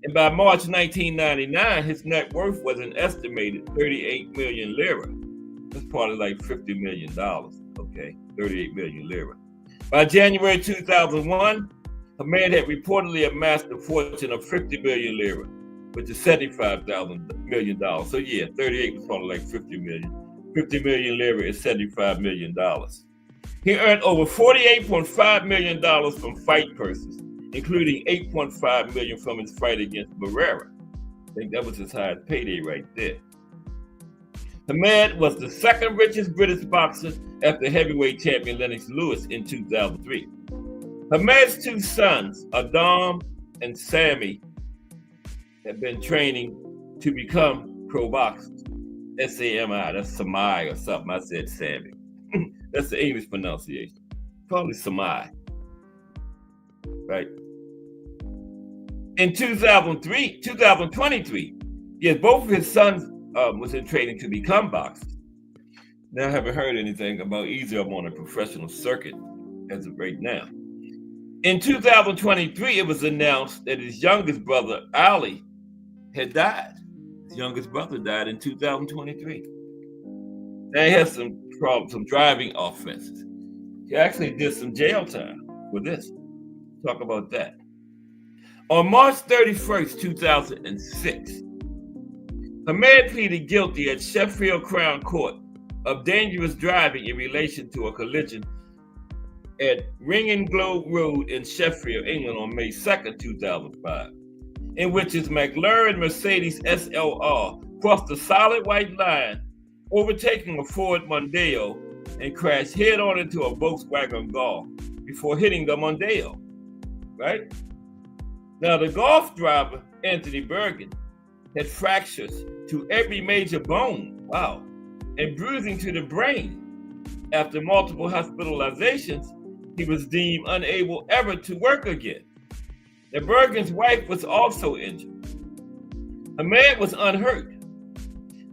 Speaker 4: And by March 1999, his net worth was an estimated 38 million lira. That's probably like $50 million, okay? 38 million lira. By January 2001, Ahmed had reportedly amassed a fortune of 50 million lira, which is $75 million. So yeah, 38 was probably like 50 million. 50 million lira is $75 million. He earned over $48.5 million from fight purses, including $8.5 million from his fight against Barrera. I think that was his highest payday right there. Ahmed was the second richest British boxer after heavyweight champion Lennox Lewis in 2003. Ahmed's 2 sons, Adam and Sammy, have been training to become pro boxers. S-A-M-I, that's Samai or something. I said Sammy. That's the English pronunciation. Probably Samai. Right? In 2023, yes, both of his sons was in training to become boxers. Now, I haven't heard anything about either of them on a professional circuit as of right now. In 2023, it was announced that his youngest brother, Ali, had died. His youngest brother died in 2023. Now, he has some problems, some driving offenses. He actually did some jail time for this. Talk about that. On March 31st, 2006, Ahmed pleaded guilty at Sheffield Crown Court of dangerous driving in relation to a collision at Ringinglow Road in Sheffield, England on May 2nd, 2005, in which his McLaren Mercedes SLR crossed the solid white line, overtaking a Ford Mondeo and crashed head-on into a Volkswagen Golf before hitting the Mondeo, right? Now, the Golf driver, Anthony Bergen, had fractures to every major bone, wow, and bruising to the brain. After multiple hospitalizations, he was deemed unable ever to work again. Now, Bergen's wife was also injured. Ahmed was unhurt.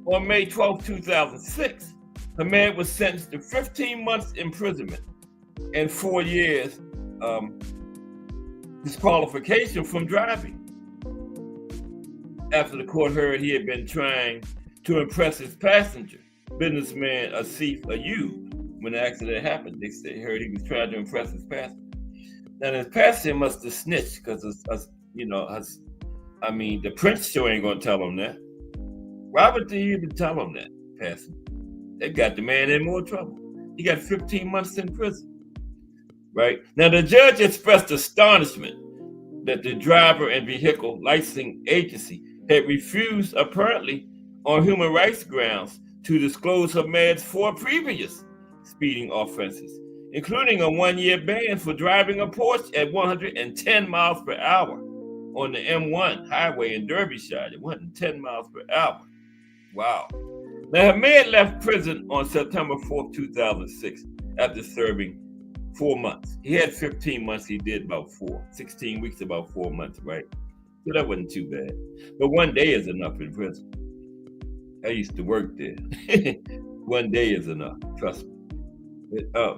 Speaker 4: On May 12, 2006, Ahmed was sentenced to 15 months imprisonment and 4 years disqualification from driving. After the court heard he had been trying to impress his passenger, businessman Asif Ayub, when the accident happened. They heard he was trying to impress his passenger. Now, his passenger must have snitched because, the Prince show ain't going to tell him that. Why would they even tell him that, passenger? They got the man in more trouble. He got 15 months in prison. Right? Now, the judge expressed astonishment that the driver and vehicle licensing agency had refused, apparently on human rights grounds, to disclose Hamad's 4 previous speeding offenses, including a 1-year ban for driving a Porsche at 110 miles per hour on the M1 highway in Derbyshire at 110 miles per hour. Wow. Now, Hamad left prison on September 4th, 2006, after serving 4 months. He had 15 months, he did about 4. 16 weeks, about 4 months, right? So that wasn't too bad. But 1 day is enough in prison. I used to work there. 1 day is enough, trust me.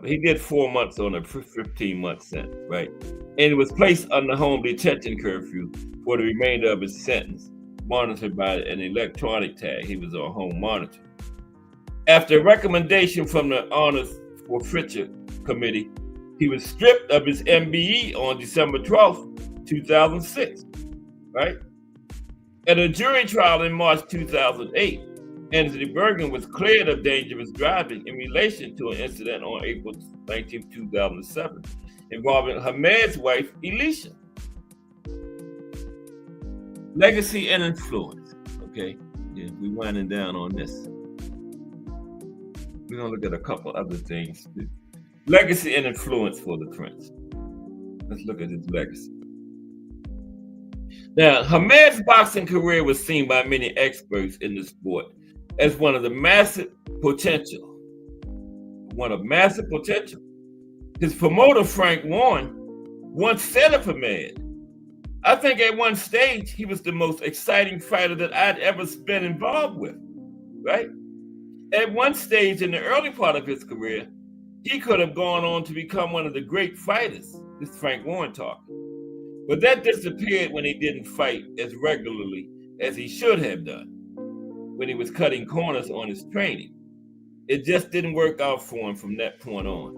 Speaker 4: He did 4 months on a 15-month sentence, right? And was placed under home detention curfew for the remainder of his sentence, monitored by an electronic tag. He was on home monitor. After a recommendation from the Honors Forfeiture Committee, he was stripped of his MBE on December 12th, 2006, right? At a jury trial in March 2008, Anthony Bergen was cleared of dangerous driving in relation to an incident on April 19, 2007, involving Hamad's wife, Elisha. Legacy and influence, okay? Yeah, we're winding down on this. We're gonna look at a couple other things. Legacy and influence for the Prince. Let's look at his legacy. Now, Hamad's boxing career was seen by many experts in the sport as one of massive potential. His promoter, Frank Warren, once said of Hamad, "I think at one stage he was the most exciting fighter that I'd ever been involved with," right? At one stage in the early part of his career, he could have gone on to become one of the great fighters. This is Frank Warren talking. But that disappeared when he didn't fight as regularly as he should have done, when he was cutting corners on his training. It just didn't work out for him from that point on.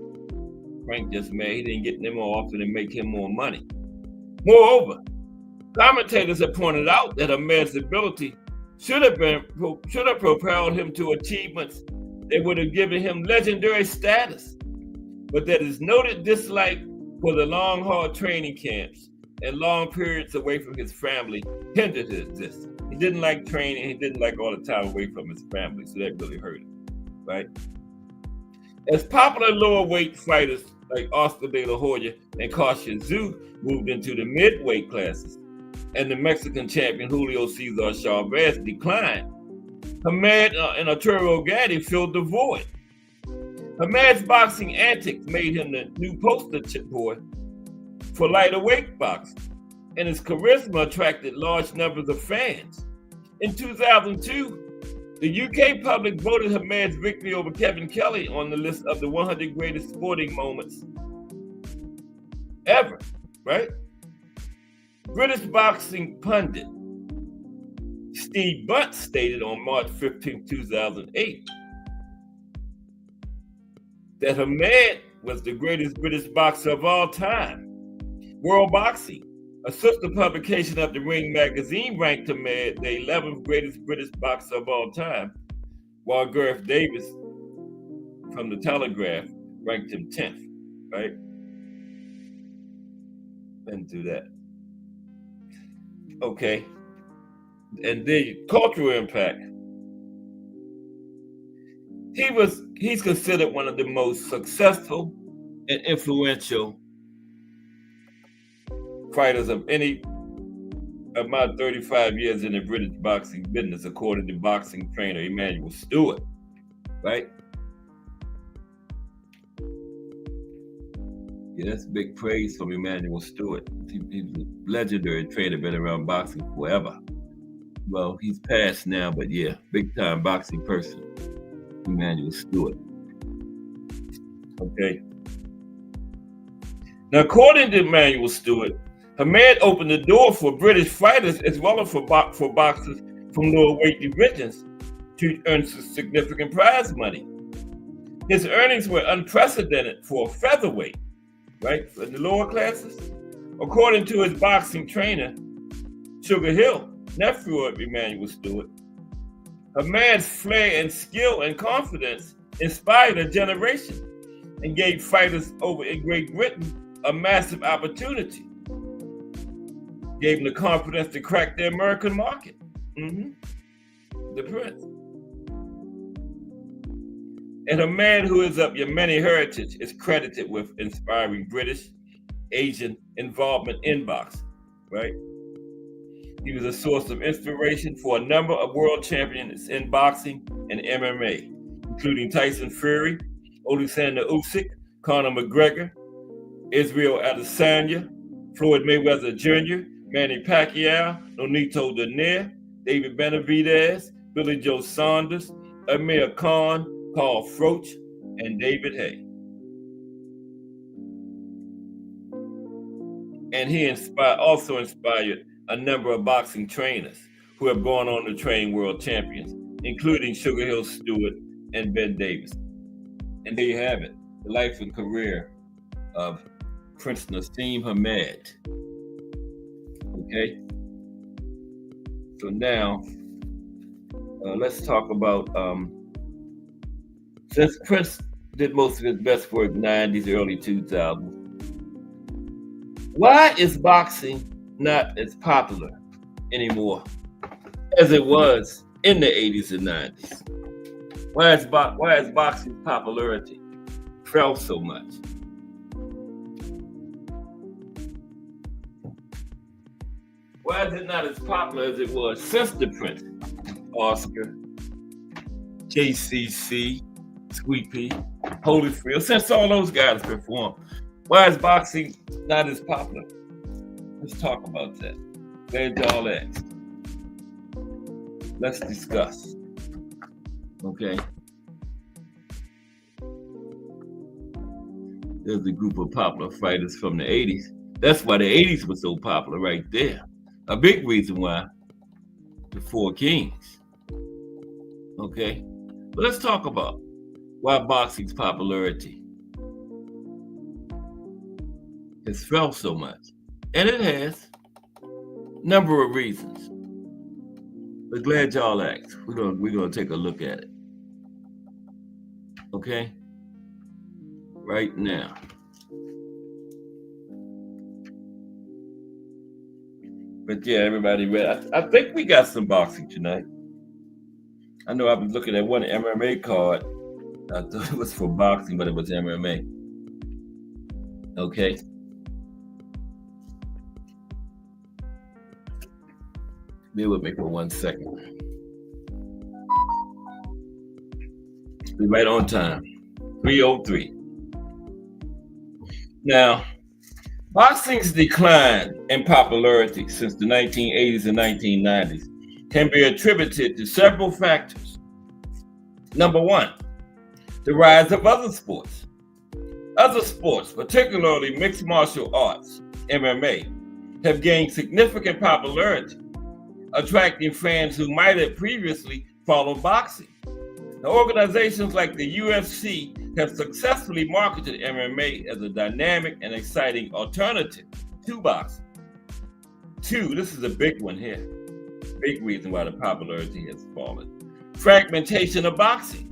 Speaker 4: Frank just mad he didn't get them more often and make him more money. Moreover, commentators have pointed out that Hamad's ability should have propelled him to achievements that would have given him legendary status, but that his noted dislike for the long, hard training camps and long periods away from his family hindered this. He didn't like training. He didn't like all the time away from his family, so that really hurt him, right? As popular lower weight fighters like Oscar De La Hoya and Cassius Tszyu moved into the midweight classes, and the Mexican champion Julio Cesar Chavez declined, Hamad and Arturo Gatti filled the void. Hamad's boxing antics made him the new poster boy for lighter weight boxing, and his charisma attracted large numbers of fans. In 2002, the UK public voted Hamad's victory over Kevin Kelly on the list of the 100 greatest sporting moments ever, right? British boxing pundit Steve Butt stated on March 15, 2008, that Hamad was the greatest British boxer of all time. World Boxing, a sister publication of the Ring magazine, ranked Hamad the 11th greatest British boxer of all time, while Gareth Davis from the Telegraph ranked him 10th, right? Didn't do that. Okay. And the cultural impact. He's considered one of the most successful and influential fighters of any of my 35 years in the British boxing business, according to boxing trainer Emmanuel Stewart, right? Yeah, that's big praise from Emmanuel Stewart. He's a legendary trainer, been around boxing forever. Well, he's passed now, but yeah, big time boxing person, Emmanuel Stewart. Okay. Now, according to Emmanuel Stewart, Hamad opened the door for British fighters as well as for boxers from lower weight divisions to earn significant prize money. His earnings were unprecedented for a featherweight, right, in the lower classes. According to his boxing trainer, Sugar Hill, nephew of Emmanuel Stewart, Hamad's flair and skill and confidence inspired a generation and gave fighters over in Great Britain a massive opportunity. gave him the confidence to crack the American market. The Prince. And a man who is of Yemeni heritage is credited with inspiring British, Asian involvement in boxing, right? He was a source of inspiration for a number of world champions in boxing and MMA, including Tyson Fury, Alexander Usyk, Conor McGregor, Israel Adesanya, Floyd Mayweather Jr., Manny Pacquiao, Nonito Donaire, David Benavidez, Billy Joe Saunders, Amir Khan, Paul Froch, and David Haye. And he also inspired a number of boxing trainers who have gone on to train world champions, including Sugar Hill Stewart and Ben Davis. And there you have it, the life and career of Prince Naseem Hamed. Okay? So now, let's talk about, since Prince did most of his best work 90s, early 2000s, why is boxing not as popular anymore as it was in the 80s and 90s? Why has boxing's popularity fell so much? Why is it not as popular as it was since the Prince? Oscar, JCC, Sweet Pea, Holyfield, since all those guys performed. Why is boxing not as popular? Let's talk about that. Glad y'all asked. Let's discuss. Okay. There's a group of popular fighters from the 80s. That's why the 80s was so popular right there. A big reason why. The Four Kings. Okay. But let's talk about why boxing's popularity has fell so much. And it has. Number of reasons. But glad y'all asked. We're gonna take a look at it. Okay? Right now. But yeah, everybody read. I think we got some boxing tonight. I know I was looking at one MMA card. I thought it was for boxing, but it was MMA. Okay. Bear with me for 1 second. Be right on time. 3:03. Now, boxing's decline in popularity since the 1980s and 1990s can be attributed to several factors. Number one, the rise of other sports. Other sports, particularly mixed martial arts, MMA, have gained significant popularity, attracting fans who might have previously followed boxing. Now, organizations like the UFC have successfully marketed MMA as a dynamic and exciting alternative to boxing. Two, this is a big one here. Big reason why the popularity has fallen. Fragmentation of boxing.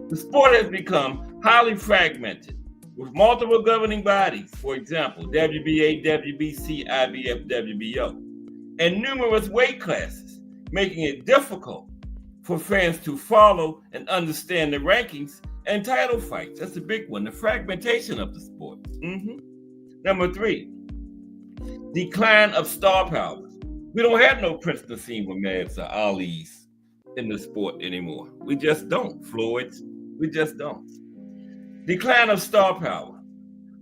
Speaker 4: The sport has become highly fragmented with multiple governing bodies, for example, WBA, WBC, IBF, WBO, and numerous weight classes, making it difficult for fans to follow and understand the rankings and title fights. That's a big one, the fragmentation of the sport. Number three, decline of star power. We don't have no Prince Naseem Hameds or Ali's in the sport anymore. We just don't. Floyd's, we just don't. Decline of star power.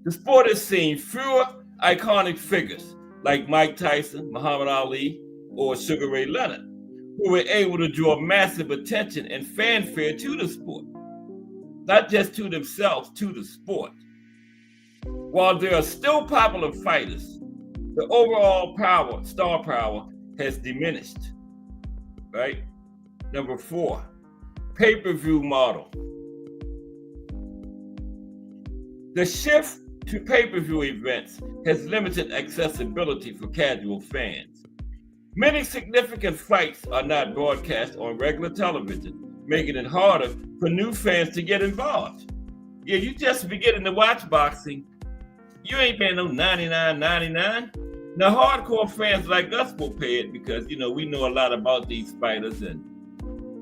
Speaker 4: The sport has seen fewer iconic figures like Mike Tyson, Muhammad Ali, or Sugar Ray Leonard, who were able to draw massive attention and fanfare to the sport. Not just to themselves, to the sport. While there are still popular fighters, the overall star power has diminished, right? Number four, pay-per-view model. The shift to pay-per-view events has limited accessibility for casual fans. Many significant fights are not broadcast on regular television, making it harder for new fans to get involved. Yeah, you just beginning to watch boxing, you ain't paying no $99.99. Now, hardcore fans like us will pay it because, we know a lot about these fighters and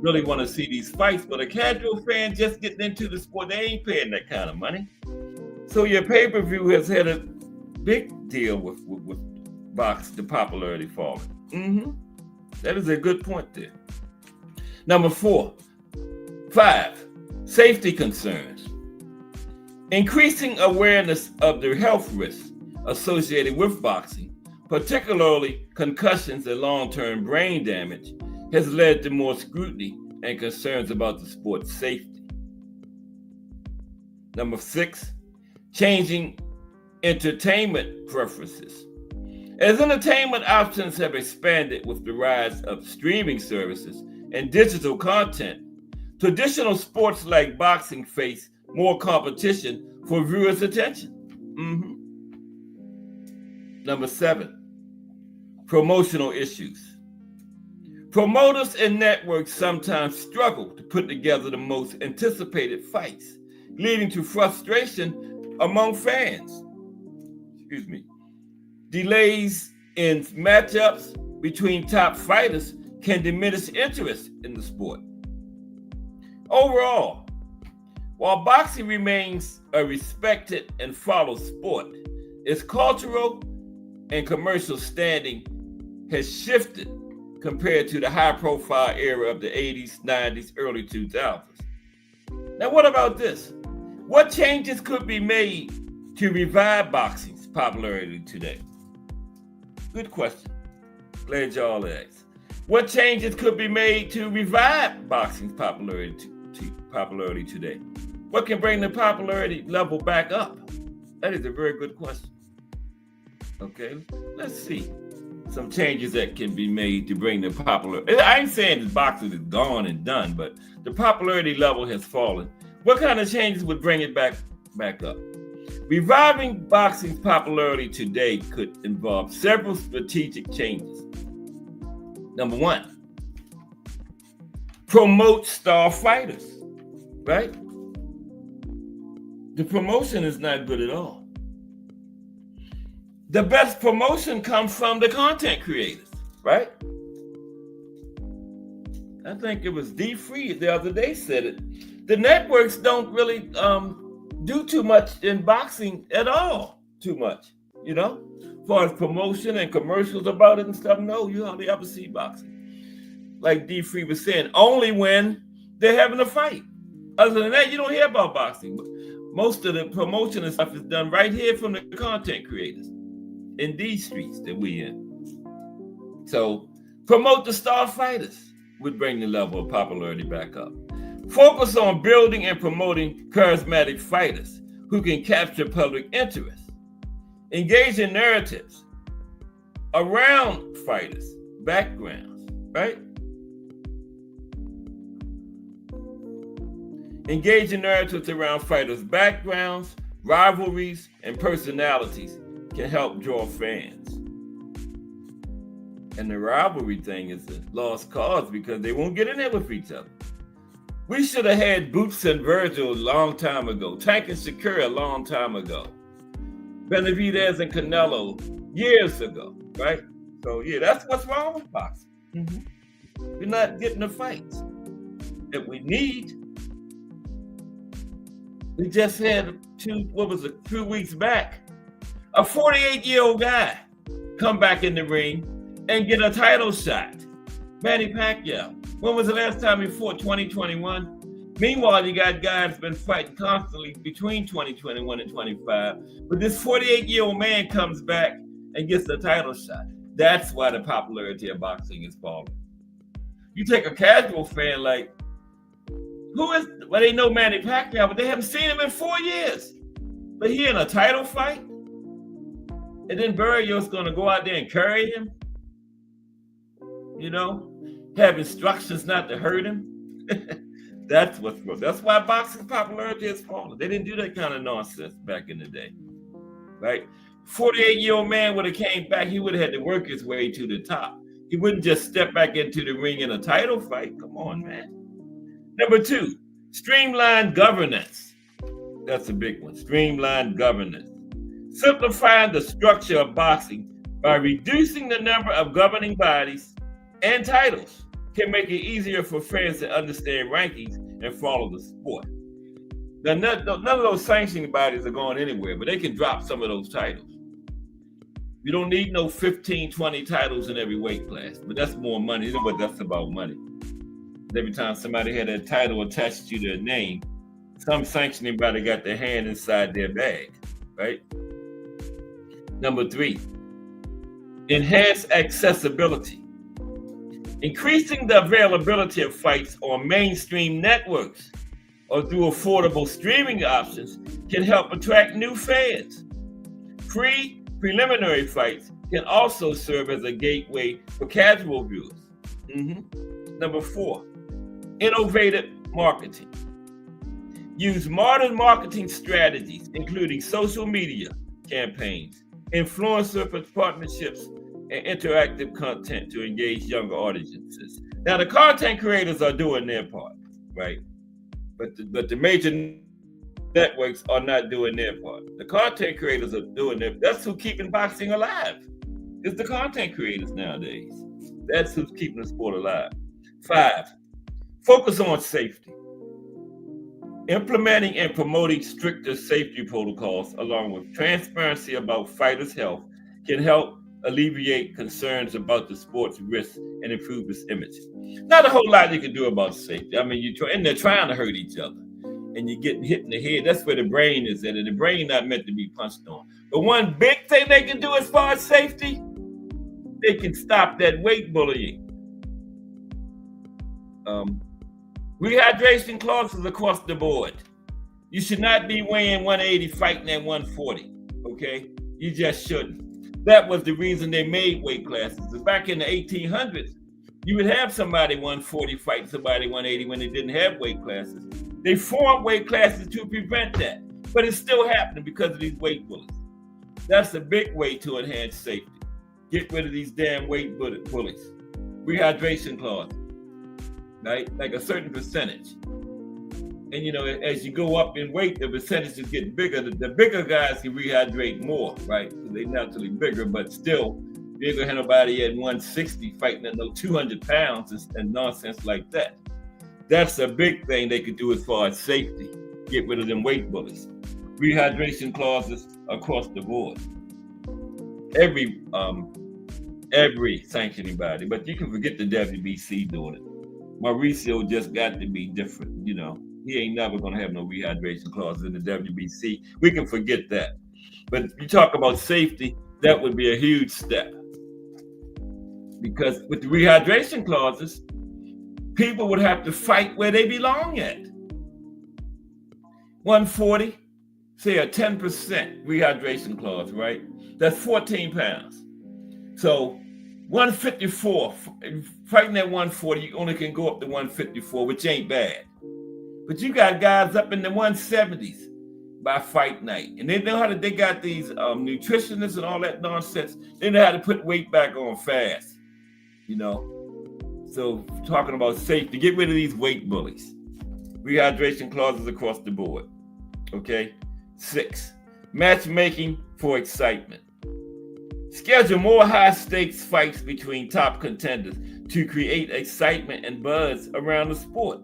Speaker 4: really want to see these fights. But a casual fan just getting into the sport, they ain't paying that kind of money. So your pay-per-view has had a big deal with the popularity falling. That is a good point there. Number 5, safety concerns. Increasing awareness of the health risks associated with boxing, particularly concussions and long-term brain damage, has led to more scrutiny and concerns about the sport's safety. Number 6, changing entertainment preferences. As entertainment options have expanded with the rise of streaming services and digital content, traditional sports like boxing face more competition for viewers' attention. Number 7, promotional issues. Promoters and networks sometimes struggle to put together the most anticipated fights, leading to frustration among fans. Delays in matchups between top fighters can diminish interest in the sport. Overall, while boxing remains a respected and followed sport, its cultural and commercial standing has shifted compared to the high-profile era of the 80s, 90s, early 2000s. Now, what about this? What changes could be made to revive boxing's popularity today? Good question. Glad y'all asked. What changes could be made to revive boxing's popularity today? What can bring the popularity level back up? That is a very good question. Okay, let's see some changes that can be made to bring the popularity. I ain't saying that boxing is gone and done, but the popularity level has fallen. What kind of changes would bring it back up? Reviving boxing's popularity today could involve several strategic changes. Number 1, promote star fighters, right? The promotion is not good at all. The best promotion comes from the content creators, right? I think it was D-Free the other day said it. The networks don't really do too much in boxing at all, too much, as far as promotion and commercials about it and stuff. No, you hardly ever see boxing. Like D-Free was saying, only when they're having a fight. Other than that, you don't hear about boxing. Most of the promotion and stuff is done right here from the content creators in these streets that we in. So promote the star fighters would bring the level of popularity back up. Focus on building and promoting charismatic fighters who can capture public interest. Engage in narratives around fighters' backgrounds, right? Engage in narratives around fighters' backgrounds, rivalries, and personalities can help draw fans. And the rivalry thing is a lost cause because they won't get in there with each other. We should have had Boots and Virgil a long time ago, Tank and Shakur a long time ago, Benavidez and Canelo years ago, right? So yeah, that's what's wrong with boxing. We're not getting the fights that we need. We just had 2 weeks back, a 48-year-old guy come back in the ring and get a title shot. Manny Pacquiao. When was the last time he fought? 2021? Meanwhile, you got guys been fighting constantly between 2021 and 25. But this 48-year-old man comes back and gets the title shot. That's why the popularity of boxing is falling. You take a casual fan like, well, they know Manny Pacquiao, but they haven't seen him in 4 years. But he in a title fight? And then Barrios going to go out there and carry him? Have instructions not to hurt him? That's why boxing popularity has fallen. They didn't do that kind of nonsense back in the day, right? 48-year-old man would have came back. He would have had to work his way to the top. He wouldn't just step back into the ring in a title fight. Come on, man. Number 2, streamline governance. That's a big one. Streamline governance. Simplifying the structure of boxing by reducing the number of governing bodies and titles can make it easier for fans to understand rankings and follow the sport. Now, none of those sanctioning bodies are going anywhere, but they can drop some of those titles. You don't need no 15, 20 titles in every weight class, but that's more money. You know what? That's about money. Every time somebody had a title attached to their name, some sanctioning body got their hand inside their bag, right? Number 3, enhance accessibility. Increasing the availability of fights on mainstream networks or through affordable streaming options can help attract new fans. Free preliminary fights can also serve as a gateway for casual viewers. Number 4, innovative marketing. Use modern marketing strategies, including social media campaigns, influencer partnerships, and interactive content to engage younger audiences. Now, the content creators are doing their part, right? But the major networks are not doing their part. The content creators are doing their. That's who's keeping boxing alive. It's the content creators nowadays. That's who's keeping the sport alive. 5, focus on safety. Implementing and promoting stricter safety protocols, along with transparency about fighters' health, can help alleviate concerns about the sport's risks and improve its image. Not a whole lot you can do about safety. I mean, they're trying to hurt each other, and you're getting hit in the head. That's where the brain is at, and the brain not meant to be punched on. But one big thing they can do as far as safety, they can stop that weight bullying. Rehydration clauses across the board. You should not be weighing 180 fighting at 140, okay? You just shouldn't. That was the reason they made weight classes. Back in the 1800s, you would have somebody 140 fighting somebody 180 when they didn't have weight classes. They formed weight classes to prevent that, but it's still happening because of these weight bullies. That's a big way to enhance safety. Get rid of these damn weight bullies. Rehydration clause, right? Like a certain percentage. And you know, as you go up in weight, the percentages get bigger. The bigger guys can rehydrate more, right? So they're naturally bigger, but still, you're gonna have nobody at 160 fighting at no 200 pounds and nonsense like that. That's a big thing they could do as far as safety. Get rid of them weight bullies. Rehydration clauses across the board. Every sanctioning body, but you can forget the WBC doing it. Mauricio just got to be different, you know. He ain't never gonna have no rehydration clauses in the WBC. We can forget that. But if you talk about safety, that would be a huge step. Because with the rehydration clauses, people would have to fight where they belong at. 140, say a 10% rehydration clause, right? That's 14 pounds. So 154, fighting at 140, you only can go up to 154, which ain't bad. But you got guys up in the 170s by fight night. And they know they got these nutritionists and all that nonsense. They know how to put weight back on fast, you know? So talking about safety, get rid of these weight bullies. Rehydration clauses across the board, okay? 6, matchmaking for excitement. Schedule more high-stakes fights between top contenders to create excitement and buzz around the sport.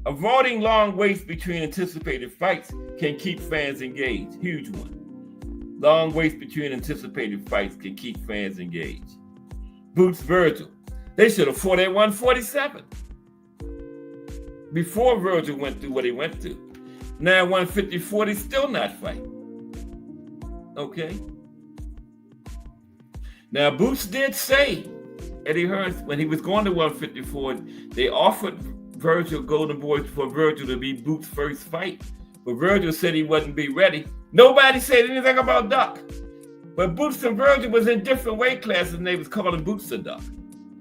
Speaker 4: Avoiding long waits between anticipated fights can keep fans engaged. Huge one. Long waits between anticipated fights can keep fans engaged. Boots Virgil. They should have fought at 147 before Virgil went through what he went through. Now 154, he's still not fighting. Okay. Now Boots did say, Eddie Hearn, when he was going to 154, they offered Virgil Golden Boy for Virgil to be Boots' first fight. But Virgil said he wouldn't be ready. Nobody said anything about Duck. But Boots and Virgil was in different weight classes and they was calling Boots a Duck.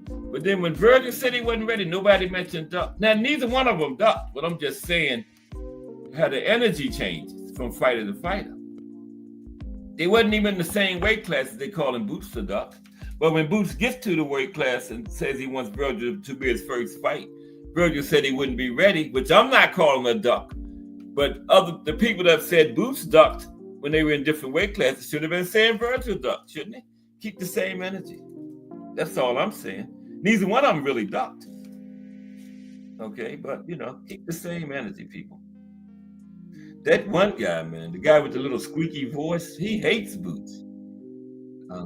Speaker 4: But then when Virgil said he wasn't ready, nobody mentioned Duck. Now, neither one of them ducked, but I'm just saying how the energy changes from fighter to fighter. They wasn't even in the same weight classes. They call him Boots a Duck. But when Boots gets to the weight class and says he wants Virgil to be his first fight, Virgil said he wouldn't be ready, which I'm not calling a duck. But the people that said Boots ducked when they were in different weight classes should have been saying Virgil ducked, shouldn't they? Keep the same energy. That's all I'm saying. Neither one of them really ducked. Okay, but keep the same energy, people. That one guy, man, the guy with the little squeaky voice, he hates Boots.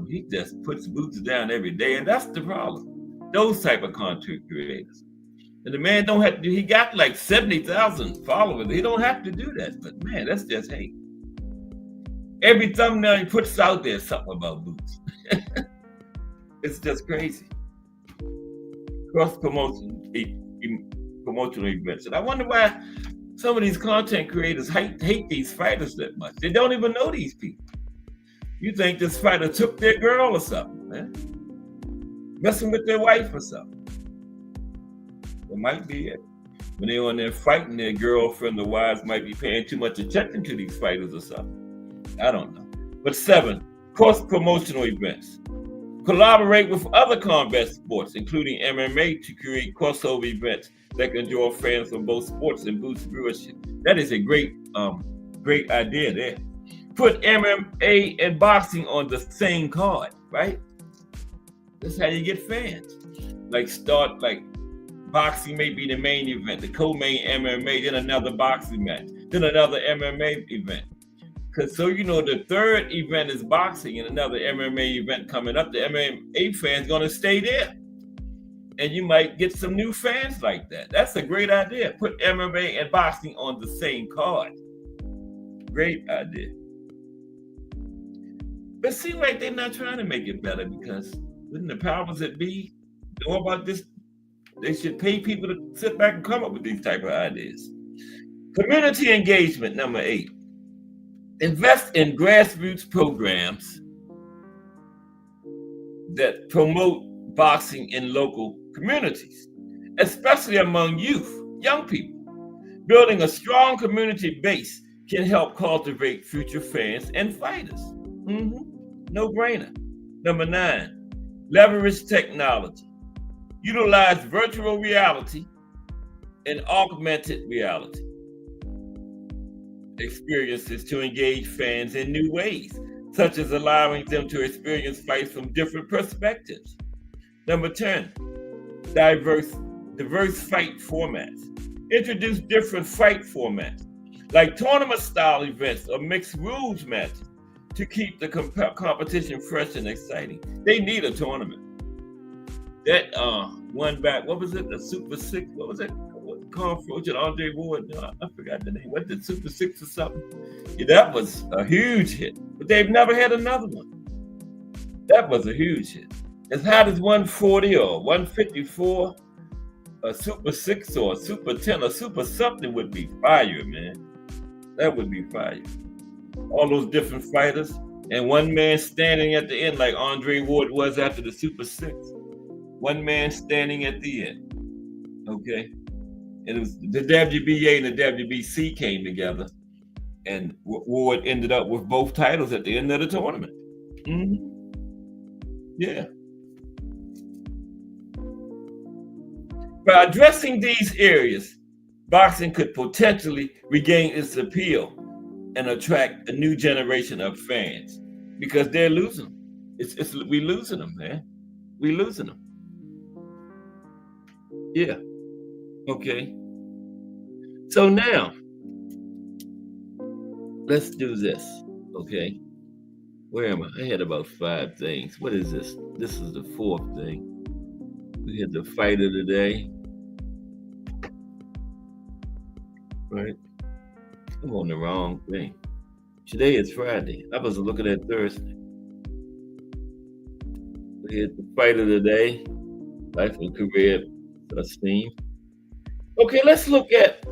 Speaker 4: He just puts Boots down every day, and that's the problem. Those type of content creators. And the man don't have to, he got like 70,000 followers. He don't have to do that, but man, that's just hate. Every thumbnail he puts out there is something about Boots. It's just crazy. Cross promotional events. And I wonder why some of these content creators hate these fighters that much. They don't even know these people. You think this fighter took their girl or something, man? Messing with their wife or something. It might be it. When they're on there fighting, their girlfriend or wives might be paying too much attention to these fighters or something. I don't know. But 7, cross-promotional events. Collaborate with other combat sports, including MMA, to create crossover events that can draw fans from both sports and boost viewership. That is a great idea there. Put MMA and boxing on the same card, right? That's how you get fans. Start boxing may be the main event, the co-main MMA, then another boxing match, then another MMA event. Because the third event is boxing and another MMA event coming up. The MMA fans going to stay there. And you might get some new fans like that. That's a great idea. Put MMA and boxing on the same card. Great idea. But it seems like they're not trying to make it better, because wouldn't the powers that be know about this? They should pay people to sit back and come up with these type of ideas. Community engagement, number 8. Invest in grassroots programs that promote boxing in local communities, especially among young people. Building a strong community base can help cultivate future fans and fighters. No brainer. Number 9, leverage technology. Utilize virtual reality and augmented reality experiences to engage fans in new ways, such as allowing them to experience fights from different perspectives. Number 10, diverse fight formats. Introduce different fight formats, like tournament-style events or mixed rules matches, to keep the competition fresh and exciting. They need a tournament. That one back, what was it? The Super 6, what was it? Carl Froch and Andre Ward, I forgot the name. What, the Super 6 or something? Yeah, that was a huge hit, but they've never had another one. That was a huge hit. As hot as 140 or 154, a Super 6 or a Super 10 or Super something would be fire, man. That would be fire. All those different fighters, and one man standing at the end like Andre Ward was after the Super 6. One man standing at the end. Okay? And it was the WBA and the WBC came together, and Ward ended up with both titles at the end of the tournament. Yeah. By addressing these areas, boxing could potentially regain its appeal and attract a new generation of fans, because they're losing them. We losing them, man. We losing them. Yeah. Okay. So now, let's do this. Okay. Where am I? I had about 5 things. What is this? This is the 4th thing. We had the fight of the day. Right? I'm on the wrong thing. Today is Friday. I was looking at Thursday. We had the fight of the day. Life and career esteem. Okay, let's look at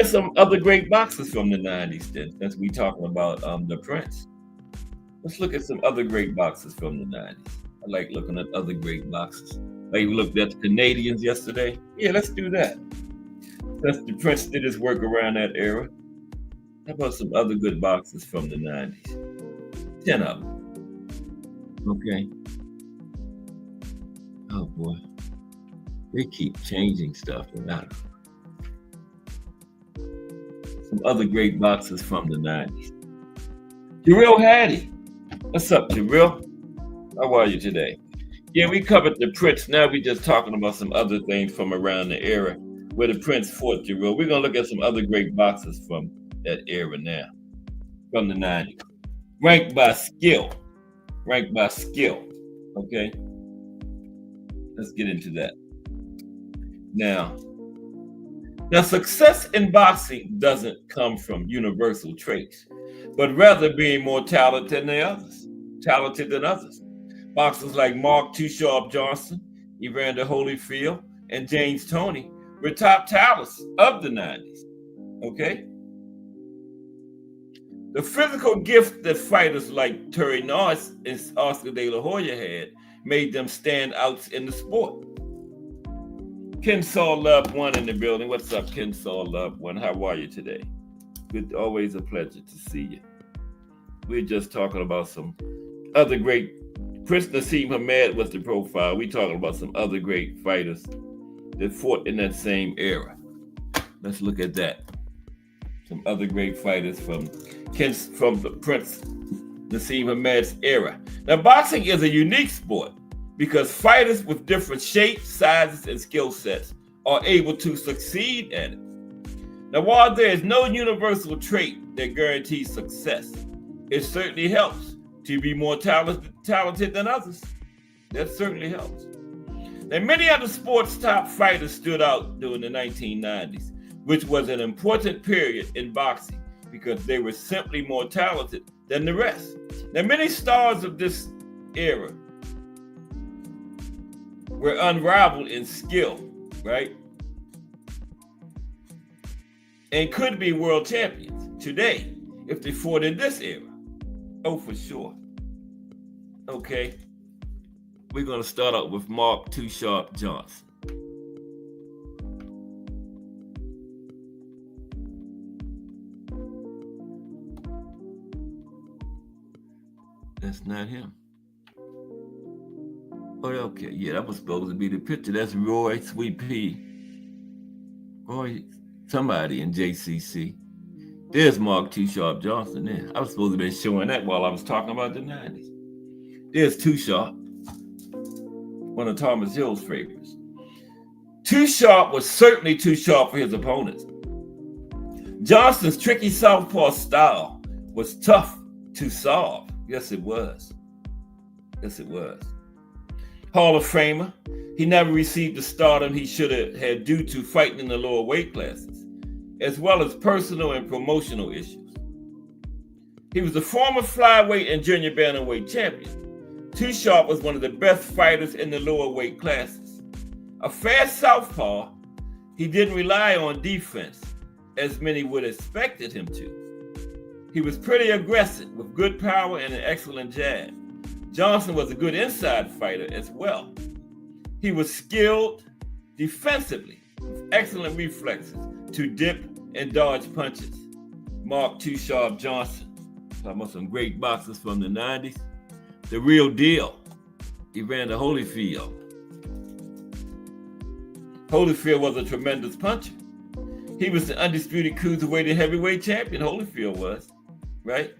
Speaker 4: some other great boxers from the 90s then, since we talking about the Prince. Let's look at some other great boxers from the 90s. I like looking at other great boxers. Like we looked at the Canadians yesterday. Yeah, let's do that. Since the Prince did his work around that era. How about some other good boxers from the 90s? 10 of them. Okay. Oh boy. They keep changing stuff. Some other great boxers from the 90s. Darrell Hattie. What's up, Jabril? How are you today? Yeah, we covered the Prince. Now we just talking about some other things from around the era where the Prince fought, Jabril. We're gonna look at some other great boxers from that era now, from the 90s. Ranked by skill. Ranked by skill. Okay? Let's get into that. Now, success in boxing doesn't come from universal traits, but rather being more talented than others. Boxers like Mark Too Sharp Johnson, Evander Holyfield, and James Toney were top talents of the 90s. Okay? The physical gift that fighters like Terry Norris and Oscar De La Hoya had made them stand out in the sport. Ken Saw Love One in the building. What's up, Ken Saw Love One? How are you today? Good, always a pleasure to see you. We're just talking about some other great. Prince Naseem Hamed was the profile. We're talking about some other great fighters that fought in that same era. Let's look at that. Some other great fighters from the Prince Naseem Hamed's era. Now, boxing is a unique sport because fighters with different shapes, sizes, and skill sets are able to succeed at it. Now, while there is no universal trait that guarantees success, it certainly helps to be more talented than others. That certainly helps. Now, many other sports' top fighters stood out during the 1990s, which was an important period in boxing because they were simply more talented than the rest. Now, many stars of this era were unrivaled in skill, right? And could be world champions today if they fought in this era. Oh, for sure. Okay. We're going to start out with Mark Too Sharp Johnson. That's not him. Oh, okay. Yeah, that was supposed to be the picture. That's Roy Sweet Pea. Roy, somebody in JCC. There's Mark Too Sharp Johnson there. I was supposed to be showing that while I was talking about the 90s. There's Too Sharp, one of Thomas Hill's favorites. Too Sharp was certainly too sharp for his opponents. Johnson's tricky southpaw style was tough to solve. Yes, it was. Yes, it was. Hall of Famer, he never received the stardom he should have had due to fighting in the lower weight classes, as well as personal and promotional issues. He was the former flyweight and junior bantamweight champion. Too Sharp was one of the best fighters in the lower weight classes. A fast southpaw, he didn't rely on defense, as many would have expected him to. He was pretty aggressive with good power and an excellent jab. Johnson was a good inside fighter as well. He was skilled defensively with excellent reflexes to dip and dodge punches. Mark Too Sharp Johnson. Talking about some great boxers from the 90s. The real deal, Evander Holyfield. Holyfield was a tremendous puncher. He was the undisputed cruiserweight and heavyweight champion, Holyfield was, right?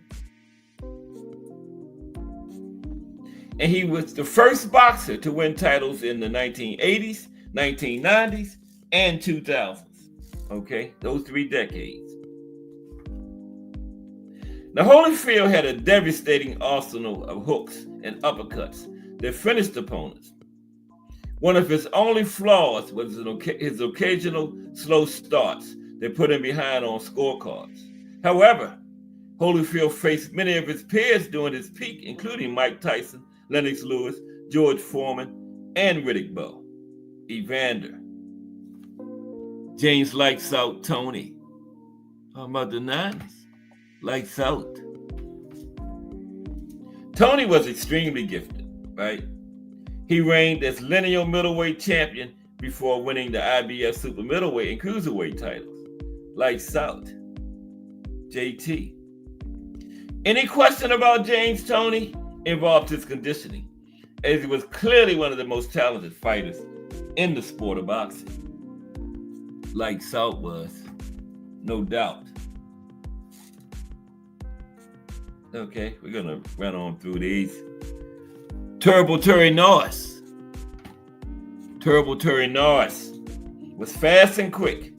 Speaker 4: And he was the first boxer to win titles in the 1980s, 1990s, and 2000s. Okay, those 3 decades. Now, Holyfield had a devastating arsenal of hooks and uppercuts that finished opponents. One of his only flaws was his occasional slow starts that put him behind on scorecards. However, Holyfield faced many of his peers during his peak, including Mike Tyson, Lennox Lewis, George Foreman, and Riddick Bowe. Evander. James Lights Out Toney. How about the 90s? Lights Out. Toney was extremely gifted, right? He reigned as lineal middleweight champion before winning the IBF super middleweight and cruiserweight titles. Lights Out. JT. Any question about James Toney involved his conditioning, as he was clearly one of the most talented fighters in the sport of boxing. Lights Out was, no doubt. Okay, we're gonna run on through these. Terrible Terry Norris. Terrible Terry Norris was fast and quick.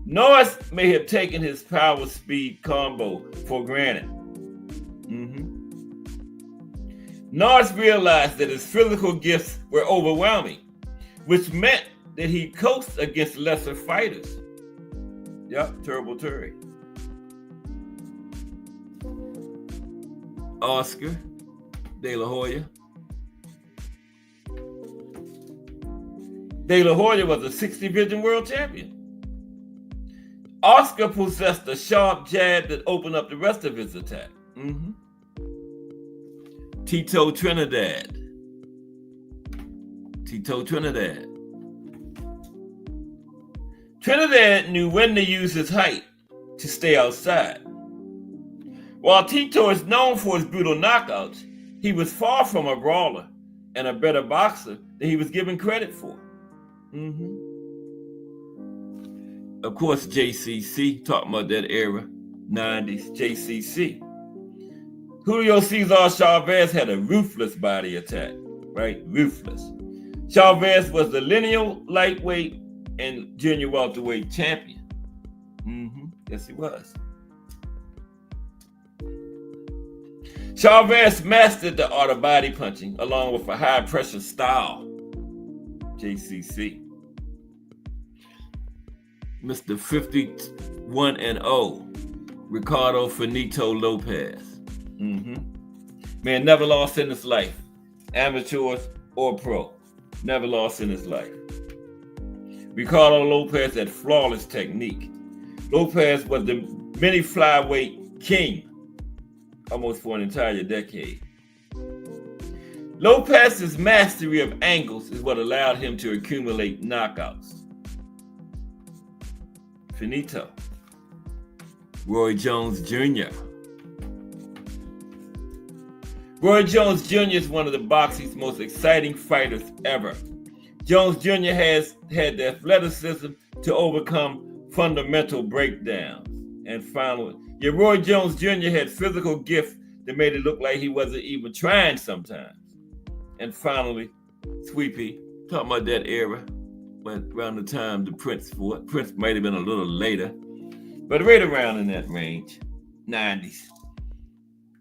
Speaker 4: Norris may have taken his power speed combo for granted. Norris realized that his physical gifts were overwhelming, which meant that he coached against lesser fighters. Yep, Terrible Terry. Oscar De La Hoya. De La Hoya was a 6th Division world champion. Oscar possessed a sharp jab that opened up the rest of his attack. Tito Trinidad. Trinidad knew when to use his height to stay outside. While Tito is known for his brutal knockouts, he was far from a brawler and a better boxer than he was given credit for. Of course, JCC, talking about that era, 90s, JCC. Julio Cesar Chavez had a ruthless body attack, right? Ruthless. Chavez was the lineal lightweight and junior welterweight champion. Yes, he was. Chavez mastered the art of body punching along with a high pressure style. JCC. Mr. 51-0, Ricardo Finito Lopez. Man never lost in his life, amateurs or pro. Never lost in his life. Ricardo Lopez had flawless technique. Lopez was the mini flyweight king almost for an entire decade. Lopez's mastery of angles is what allowed him to accumulate knockouts. Finito. Roy Jones Jr. Roy Jones Jr. is one of the boxing's most exciting fighters ever. Jones Jr. has had the athleticism to overcome fundamental breakdowns. And finally, Roy Jones Jr. had physical gifts that made it look like he wasn't even trying sometimes. And finally, Sweepy, talking about that era, but around the time the Prince fought. Prince might have been a little later, but right around in that range, 90s.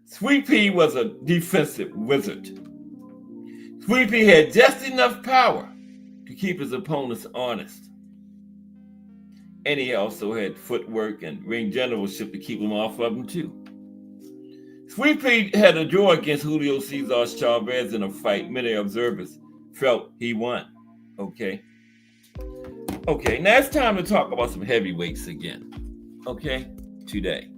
Speaker 4: Sweet Pea was a defensive wizard. Sweet Pea had just enough power to keep his opponents honest. And he also had footwork and ring generalship to keep them off of him too. Sweet Pea had a draw against Julio Cesar Chavez in a fight many observers felt he won. Okay, now it's time to talk about some heavyweights again. Today.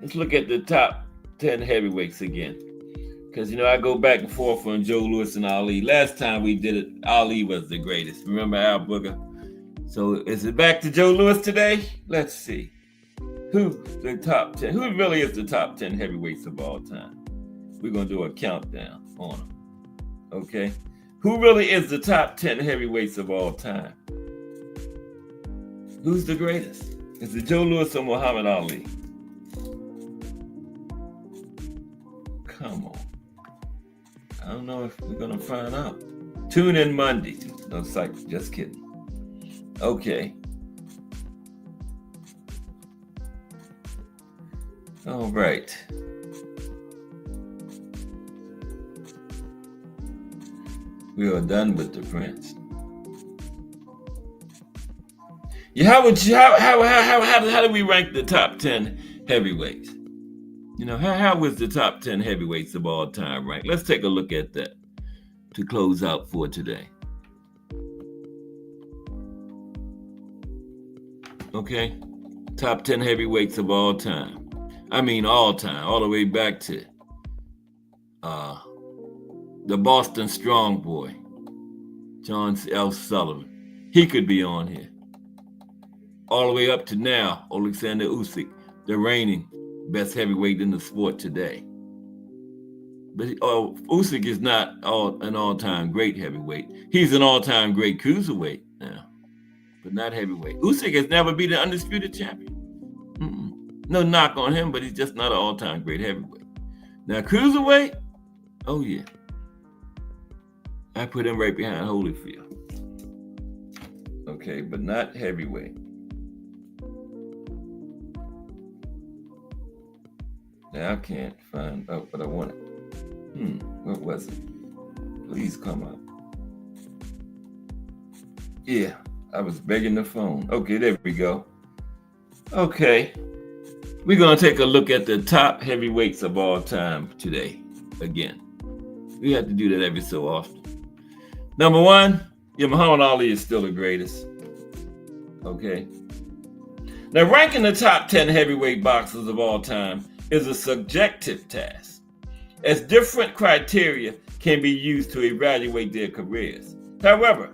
Speaker 4: Let's look at the top 10 heavyweights again. Because, I go back and forth on Joe Louis and Ali. Last time we did it, Ali was the greatest. Remember Al Booger? So is it back to Joe Louis today? Let's see. Who really is the top 10 heavyweights of all time? We're going to do a countdown on them. Okay? Who really is the top 10 heavyweights of all time? Who's the greatest? Is it Joe Louis or Muhammad Ali? Come on. I don't know if we're going to find out. Tune in Monday. No, just kidding. Okay. All right. We are done with the Prince. How do we rank the top 10 heavyweights? How was the top 10 heavyweights of all time ranked? Let's take a look at that to close out for today. Okay, top 10 heavyweights of all time. I mean all time, all the way back to the Boston Strong Boy, John L. Sullivan. He could be on here. All the way up to now, Alexander Usyk, the reigning best heavyweight in the sport today. But Usyk is not an all-time great heavyweight. He's an all-time great cruiserweight now, but not heavyweight. Usyk has never been an undisputed champion. No knock on him, but he's just not an all-time great heavyweight. Now, cruiserweight, oh yeah. I put him right behind Holyfield. Okay, but not heavyweight. Now I can't find out what I wanted. What was it? Please come up. Yeah, I was begging the phone. Okay, there we go. Okay, we're going to take a look at the top heavyweights of all time today. Again, we have to do that every so often. Number one, Muhammad Ali is still the greatest. Okay. Now, ranking the top 10 heavyweight boxers of all time is a subjective task, as different criteria can be used to evaluate their careers. However,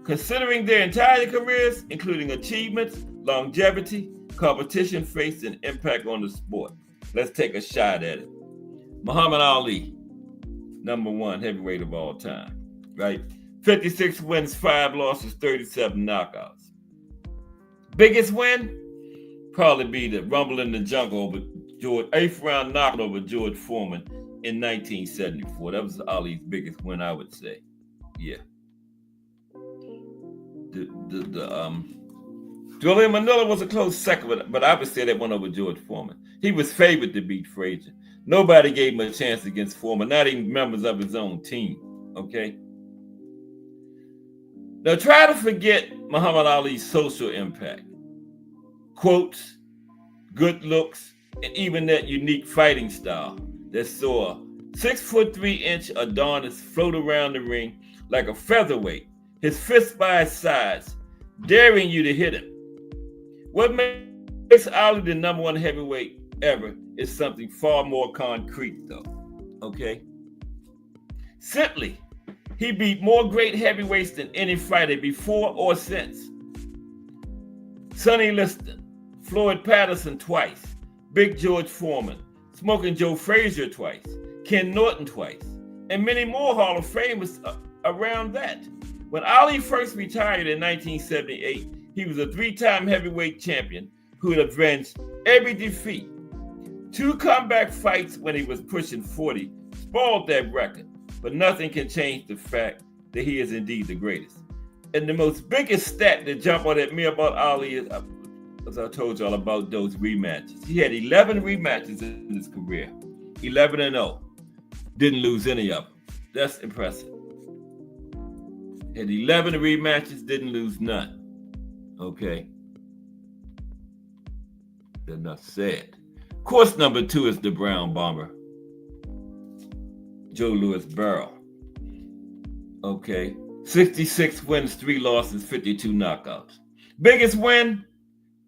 Speaker 4: considering their entire careers, including achievements, longevity, competition faced, and impact on the sport, let's take a shot at it. Muhammad Ali, number one heavyweight of all time, right? 56 wins, 5 losses, 37 knockouts. Biggest win? Probably be the Rumble in the Jungle over George, 8th round knockout over George Foreman in 1974. That was Ali's biggest win, I would say. Yeah. Julian Manila was a close second, but I would say that went over George Foreman. He was favored to beat Frazier. Nobody gave him a chance against Foreman, not even members of his own team. Okay. Now try to forget Muhammad Ali's social impact. Quotes, good looks, and even that unique fighting style that saw 6'3" Adonis float around the ring like a featherweight, his fists by his sides, daring you to hit him. What makes Ali the number one heavyweight ever is something far more concrete, though. Okay? Simply, he beat more great heavyweights than any fighter before or since. Sonny Liston, Floyd Patterson twice, Big George Foreman, Smoking Joe Frazier twice, Ken Norton twice, and many more Hall of Famers around that. When Ali first retired in 1978, he was a 3-time heavyweight champion who had avenged every defeat. 2 comeback fights when he was pushing 40 spoiled that record, but nothing can change the fact that he is indeed the greatest. And the most biggest stat that jump out at me about Ali is, as I told y'all about those rematches. He had 11 rematches in his career, 11-0. Didn't lose any of them. That's impressive. Had 11 rematches, didn't lose none. Okay. Enough said. Course number 2 is the Brown Bomber, Joe Louis Burrell. Okay. 66 wins, 3 losses, 52 knockouts. Biggest win?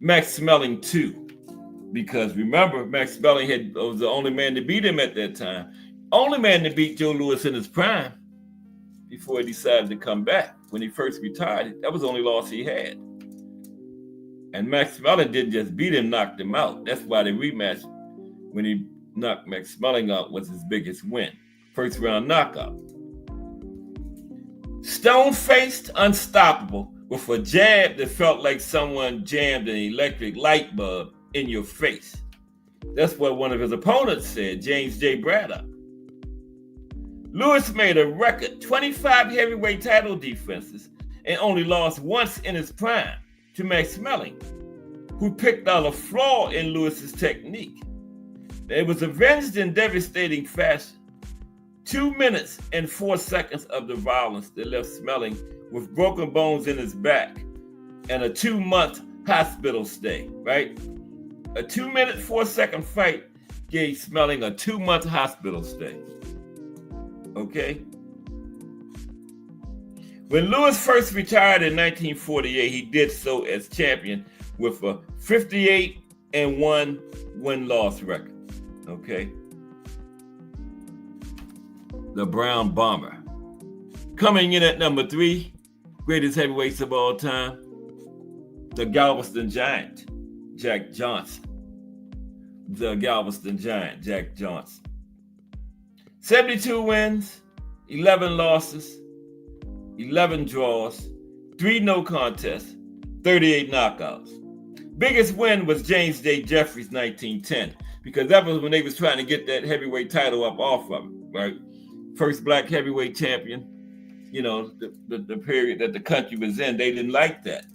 Speaker 4: Max Schmeling 2. Because remember, Max Schmeling was the only man to beat him at that time. Only man to beat Joe Louis in his prime before he decided to come back. When he first retired, that was the only loss he had. And Max Schmeling didn't just beat him, knocked him out. That's why the rematch, when he knocked Max Schmeling out, was his biggest win. First round knockout. Stone-faced, unstoppable, with a jab that felt like someone jammed an electric light bulb in your face. That's what one of his opponents said, James J. Braddock. Lewis made a record 25 heavyweight title defenses and only lost once in his prime to Max Schmeling, who picked out a flaw in Lewis's technique. It was avenged in devastating fashion. 2 minutes and 4 seconds of the violence that left Schmeling with broken bones in his back and a 2-month hospital stay, right? A 2-minute, 4-second fight gave Schmeling a 2-month hospital stay. Okay? When Lewis first retired in 1948, he did so as champion with a 58-1 win-loss record. Okay? The Brown Bomber. Coming in at number 3, greatest heavyweights of all time, the Galveston Giant, Jack Johnson. The Galveston Giant, Jack Johnson. 72 wins, 11 losses, 11 draws, 3 no contests, 38 knockouts. Biggest win was James J. Jeffries 1910, because that was when they was trying to get that heavyweight title up off of him, right? First black heavyweight champion, the period that the country was in, they didn't like that.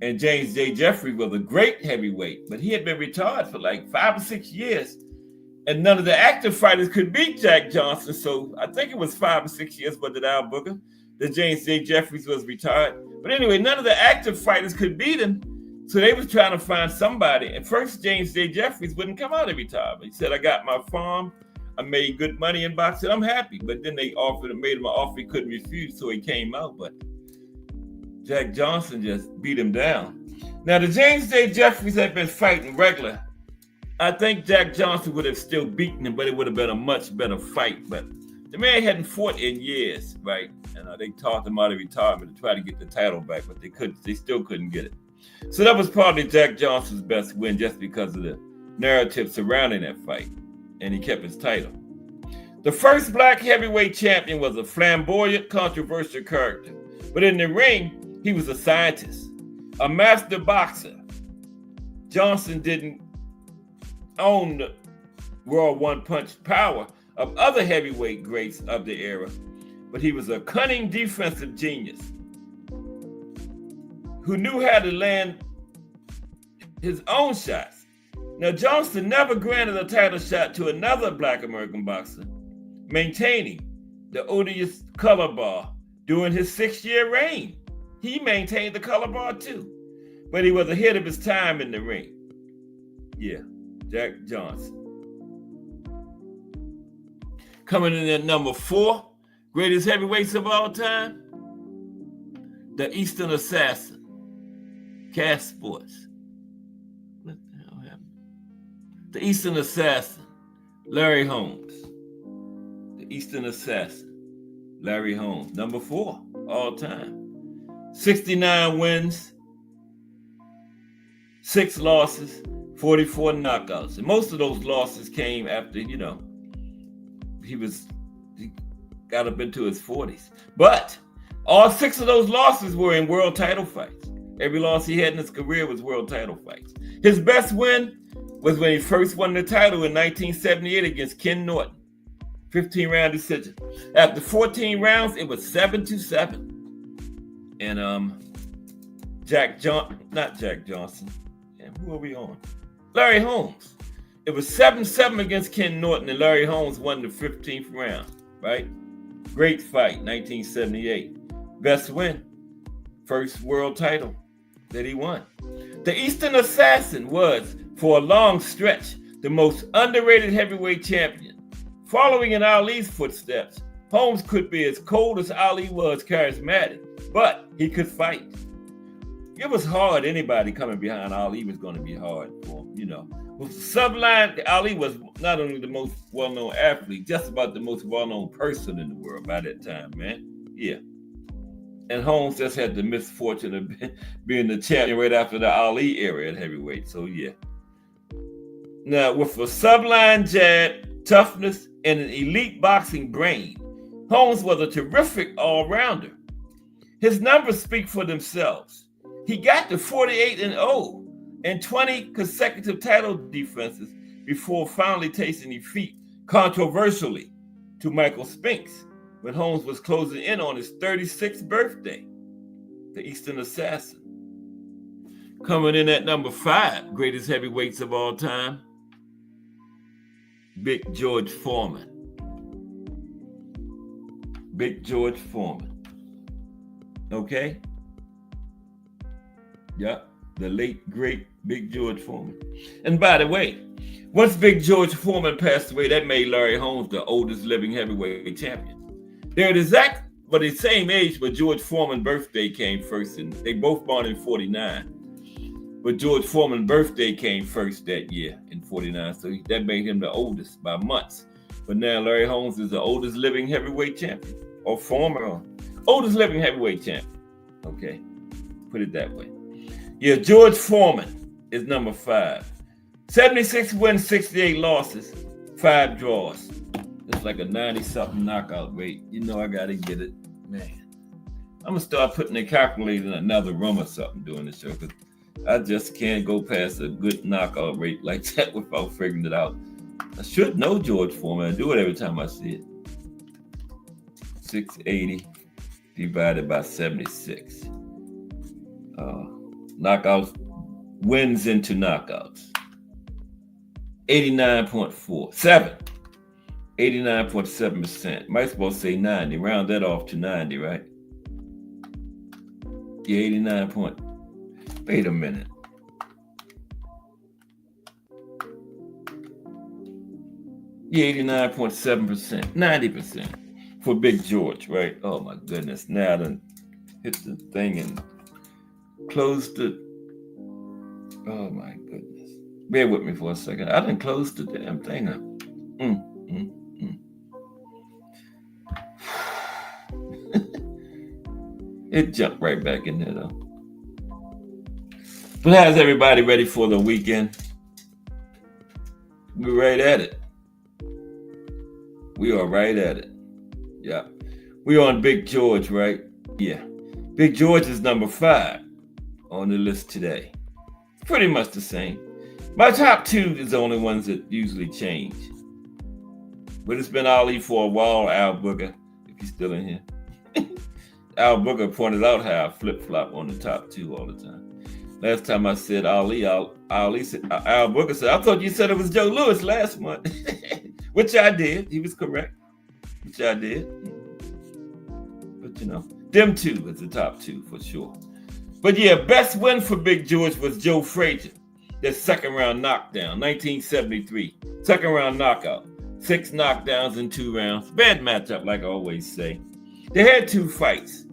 Speaker 4: And James J. Jeffries was a great heavyweight, but he had been retired for like 5 or 6 years, and none of the active fighters could beat Jack Johnson. So I think it was 5 or 6 years, but Al Booker, that James J. Jeffries was retired. But anyway, none of the active fighters could beat him. So they was trying to find somebody. At first, James J. Jeffries wouldn't come out of retirement. He said, I got my farm. I made good money in boxing. I'm happy. But then they made him an offer he couldn't refuse. So he came out. But Jack Johnson just beat him down. Now, the James J. Jeffries had been fighting regular. I think Jack Johnson would have still beaten him, but it would have been a much better fight. But the man hadn't fought in years, right? And they talked him out of retirement to try to get the title back, but they couldn't. They still couldn't get it. So that was probably Jack Johnson's best win, just because of the narrative surrounding that fight, and he kept his title. The first black heavyweight champion was a flamboyant, controversial character, but in the ring, he was a scientist, a master boxer. Johnson didn't own the raw one-punch power of other heavyweight greats of the era, but he was a cunning defensive genius who knew how to land his own shots. Now, Johnson never granted a title shot to another black American boxer, maintaining the odious color bar during his 6-year reign. He maintained the color bar too, but he was ahead of his time in the ring. Yeah, Jack Johnson. Coming in at number 4, greatest heavyweights of all time, the Eastern Assassin, Cash Sports. What the hell happened? The Eastern Assassin, Larry Holmes. The Eastern Assassin, Larry Holmes, number 4 all time. 69 wins, 6 losses, 44 knockouts. And most of those losses came after, he got up into his 40s. But all 6 of those losses were in world title fights. Every loss he had in his career was world title fights. His best win was when he first won the title in 1978 against Ken Norton. 15-round decision. After 14 rounds, it was 7-7. And not Jack Johnson. And who are we on? Larry Holmes. It was 7-7 against Ken Norton, and Larry Holmes won the 15th round, right? Great fight, 1978. Best win. First world title that he won. The Eastern Assassin was, for a long stretch, the most underrated heavyweight champion. Following in Ali's footsteps, Holmes could be as cold as Ali was charismatic, but he could fight. It was hard. Anybody coming behind Ali was going to be hard for him, With Subline, Ali was not only the most well-known athlete, just about the most well-known person in the world by that time, man. Yeah. And Holmes just had the misfortune of being the champion right after the Ali era at heavyweight. So, yeah. Now, with a sublime jab, toughness, and an elite boxing brain, Holmes was a terrific all-rounder. His numbers speak for themselves. He got to 48-0 and 20 consecutive title defenses before finally tasting defeat, controversially, to Michael Spinks, when Holmes was closing in on his 36th birthday. The Eastern Assassin. Coming in at number 5, greatest heavyweights of all time, Big George Foreman. Big George Foreman. Okay? Yep, the late, great Big George Foreman. And by the way, once Big George Foreman passed away, that made Larry Holmes the oldest living heavyweight champion. They're the same age, but George Foreman's birthday came first, and they both born in 49. But George Foreman's birthday came first that year in 49, so that made him the oldest by months. But now Larry Holmes is the oldest living heavyweight champion, or former oldest living heavyweight champion. Okay, put it that way. Yeah, George Foreman is number 5. 76 wins, 68 losses, 5 draws. It's like a 90-something knockout rate. I got to get it. Man, I'm going to start putting a calculator in another room or something doing this show, because I just can't go past a good knockout rate like that without figuring it out. I should know George Foreman. I do it every time I see it. 680 divided by 76. Knockouts, wins into knockouts. 89.47. 89.7%. Might supposed to say 90. Round that off to 90, right? Yeah, 89 point. Wait a minute. Yeah, 89.7%. 90% for Big George, right? Oh my goodness. Now I done hit the thing and closed it. Oh my goodness. Bear with me for a second. I done closed the damn thing up. It jumped right back in there though. But how's everybody ready for the weekend? We're right at it. We are right at it. Yeah. We're on Big George, right? Yeah. Big George is number 5 on the list today. Pretty much the same. My top 2 is the only ones that usually change. But it's been Ali for a while, Al Booger, if he's still in here. Al Booger pointed out how I flip-flop on the top 2 all the time. Last time I said Ali said, Al Booger said, I thought you said it was Joe Louis last month. Which I did. He was correct. Which I did. But you know, them 2 is the top 2 for sure. But yeah, best win for Big George was Joe Frazier. That second round knockdown, 1973. Second round knockout. 6 knockdowns in 2 rounds. Bad matchup, like I always say. They had 2 fights.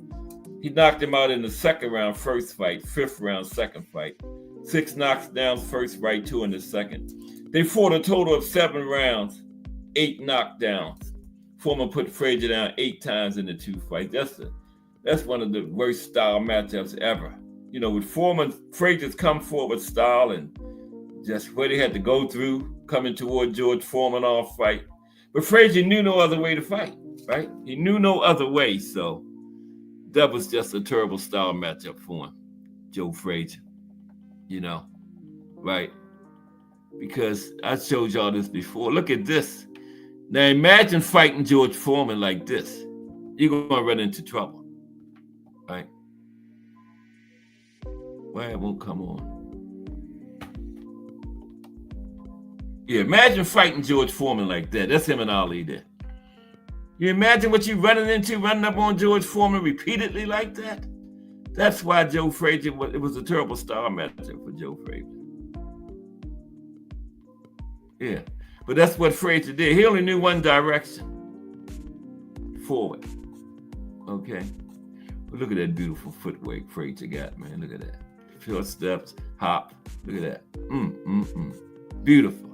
Speaker 4: He knocked him out in the second round, first fight, 5th round, second fight. 6 knockdowns, first fight, 2 in the second. They fought a total of 7 rounds, 8 knockdowns. Foreman put Frazier down 8 times in the 2 fights. That's one of the worst style matchups ever. You know, with Foreman, Frazier's come forward style and just what he had to go through coming toward George Foreman off fight. But Frazier knew no other way to fight, right? He knew no other way, so that was just a terrible style matchup for him, Joe Frazier, you know, right? Because I showed y'all this before. Look at this. Now imagine fighting George Foreman like this. You're going to run into trouble, right? Why it won't come on? Yeah, imagine fighting George Foreman like that. That's him and Ali there. You imagine what you running up on George Foreman repeatedly like that? That's why Joe Frazier, it was a terrible style matchup for Joe Frazier. Yeah, but that's what Frazier did. He only knew one direction, forward. Okay, but look at that beautiful footwork Frazier got, man. Look at that. Short steps, hop. Look at that. Beautiful.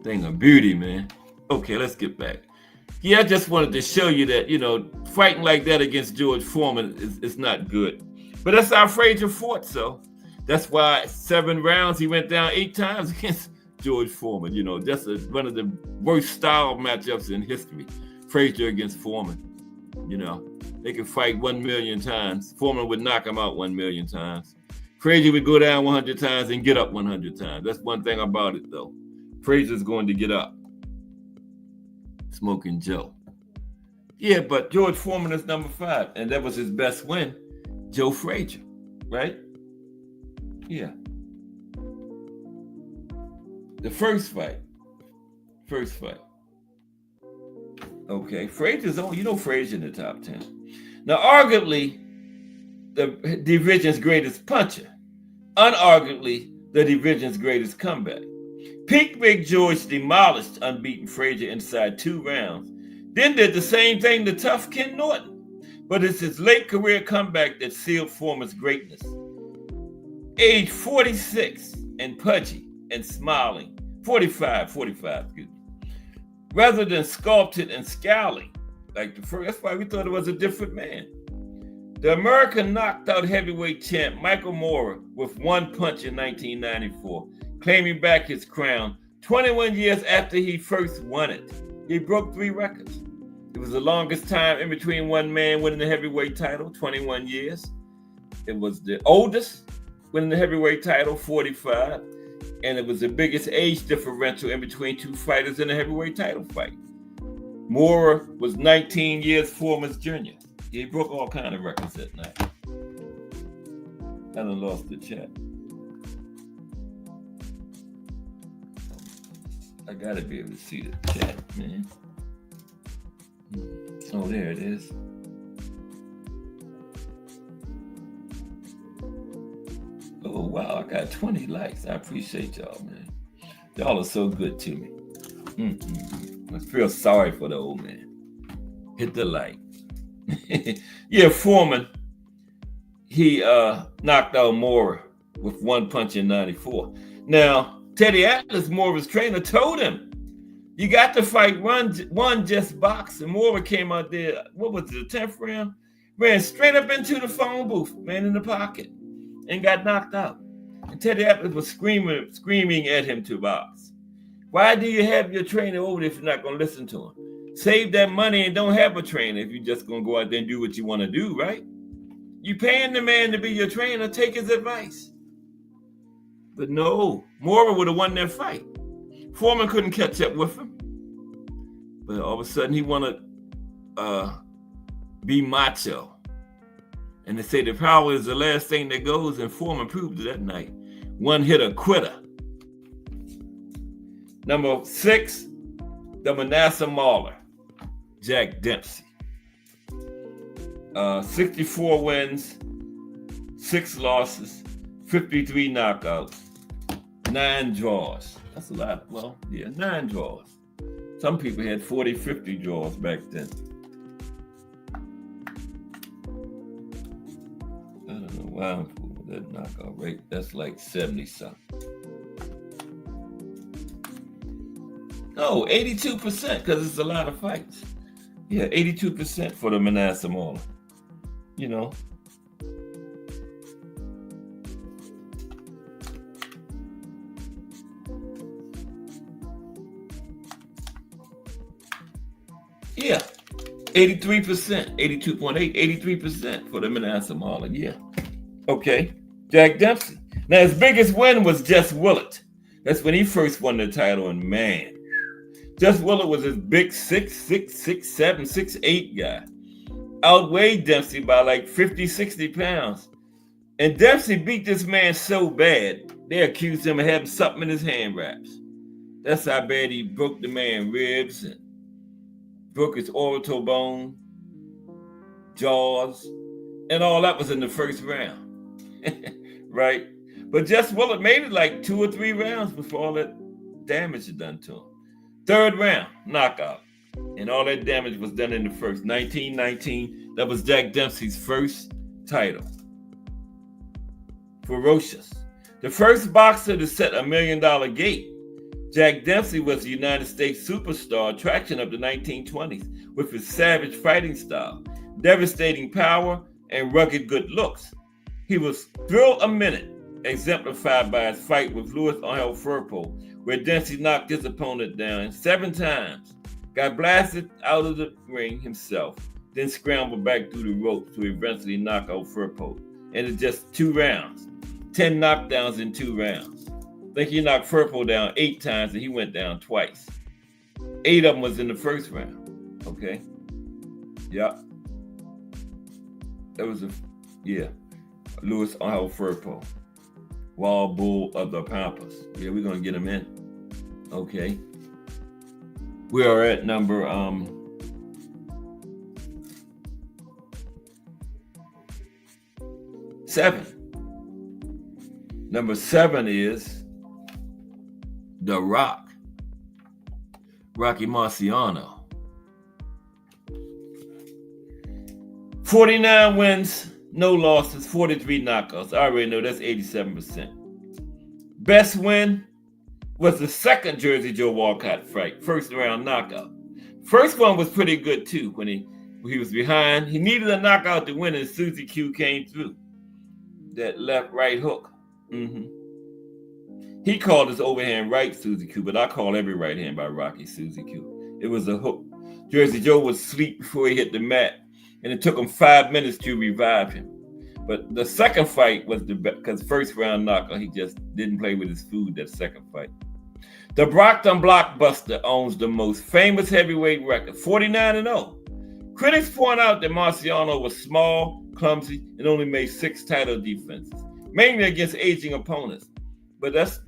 Speaker 4: Thing of beauty, man. Okay, let's get back. Yeah, I just wanted to show you that, you know, fighting like that against George Foreman is not good. But that's how Frazier fought, so that's why 7 rounds he went down 8 times against George Foreman. You know, that's one of the worst style matchups in history. Frazier against Foreman. You know, they could fight 1 million times. Foreman would knock him out 1 million times. Frazier would go down 100 times and get up 100 times. That's one thing about it, though. Frazier's going to get up. Smoking Joe. Yeah, but George Foreman is number 5, and that was his best win. Joe Frazier, right? Yeah. The first fight. Okay, Frazier's on. You know Frazier in the top 10. Now, arguably, the division's greatest puncher. Unarguably, the division's greatest comeback. Peak Big George demolished unbeaten Frazier inside 2 rounds. Then did the same thing to tough Ken Norton. But it's his late career comeback that sealed Foreman's greatness. Age 46 and pudgy and smiling. 45, excuse me. Rather than sculpted and scowling like the first. That's why we thought it was a different man. The American knocked out heavyweight champ Michael Moorer with 1 punch in 1994. Claiming back his crown 21 years after he first won it. He broke 3 records. It was the longest time in between one man winning the heavyweight title, 21 years. It was the oldest winning the heavyweight title, 45. And it was the biggest age differential in between two fighters in a heavyweight title fight. Moorer was 19 years Foreman's junior. He broke all kinds of records that night. I done lost the chat. I gotta be able to see the chat, man. Oh, there it is. Oh, wow, I got 20 likes. I appreciate y'all, man. Y'all are so good to me. I feel sorry for the old man. Hit the like. Yeah, Foreman, he knocked out Moorer with one punch in 94. Now, Teddy Atlas, Moore's trainer, told him, you got to fight one just box. And Moorer came out there, what was it, the 10th round? Ran straight up into the phone booth, man, in the pocket, and got knocked out. And Teddy Atlas was screaming at him to box. Why do you have your trainer over there if you're not going to listen to him? Save that money and don't have a trainer if you're just going to go out there and do what you want to do, right? You paying the man to be your trainer, take his advice. But no, Moorer would have won that fight. Foreman couldn't catch up with him. But all of a sudden he wanted to be macho. And they say the power is the last thing that goes, and Foreman proved it that night. One hitter quitter. Number 6, the Manasseh Mauler, Jack Dempsey. 64 wins, 6 losses, 53 knockouts, 9 draws. That's a lot. Well, yeah, 9 draws. Some people had 40, 50 draws back then. I don't know why I'm fooling with that knockout rate. That's like 70-something. No, 82%, because it's a lot of fights. Yeah, 82% for the Manasseh Mauler. You know. Yeah, 83%, 82.8, 83% for the Manasseh Mauler. Yeah. Okay, Jack Dempsey. Now, his biggest win was Jess Willett. That's when he first won the title, and man, Jess Willett was this big 6'6", 6'7", 6'8" guy. Outweighed Dempsey by like 50, 60 pounds. And Dempsey beat this man so bad, they accused him of having something in his hand wraps. That's how bad he broke the man's ribs and broke his orbital bone, jaws, and all that was in the first round. Right? But Jess Willett made it like 2 or 3 rounds before all that damage had done to him. 3rd round, knockout. And all that damage was done in the first. 1919, that was Jack Dempsey's first title. Ferocious. The first boxer to set $1 million gate. Jack Dempsey was a United States superstar attraction of the 1920s with his savage fighting style, devastating power, and rugged good looks. He was thrill a minute, exemplified by his fight with Louis Angel Firpo, where Dempsey knocked his opponent down 7 times, got blasted out of the ring himself, then scrambled back through the ropes to eventually knock out Firpo. And in just 2 rounds, 10 knockdowns in 2 rounds. I think he knocked Firpo down 8 times and he went down twice. 8 of them was in the first round. Okay. Yeah. That was Louis Angel Firpo. Wild Bull of the Pampas. Yeah, we're going to get him in. Okay. We are at number 7. Number 7 is The Rock, Rocky Marciano. 49 wins, no losses, 43 knockouts. I already know that's 87%. Best win was the second Jersey Joe Walcott fight, 1st round knockout. First one was pretty good too when he was behind. He needed a knockout to win and Susie Q came through. That left right hook. He called his overhand right Susie Q, but I call every right hand by Rocky Susie Q. It was a hook. Jersey Joe was asleep before he hit the mat, and it took him 5 minutes to revive him. But the second fight was because first round knockout, he just didn't play with his food that second fight. The Brockton Blockbuster owns the most famous heavyweight record, 49-0. Critics point out that Marciano was small, clumsy, and only made 6 title defenses, mainly against aging opponents. But that's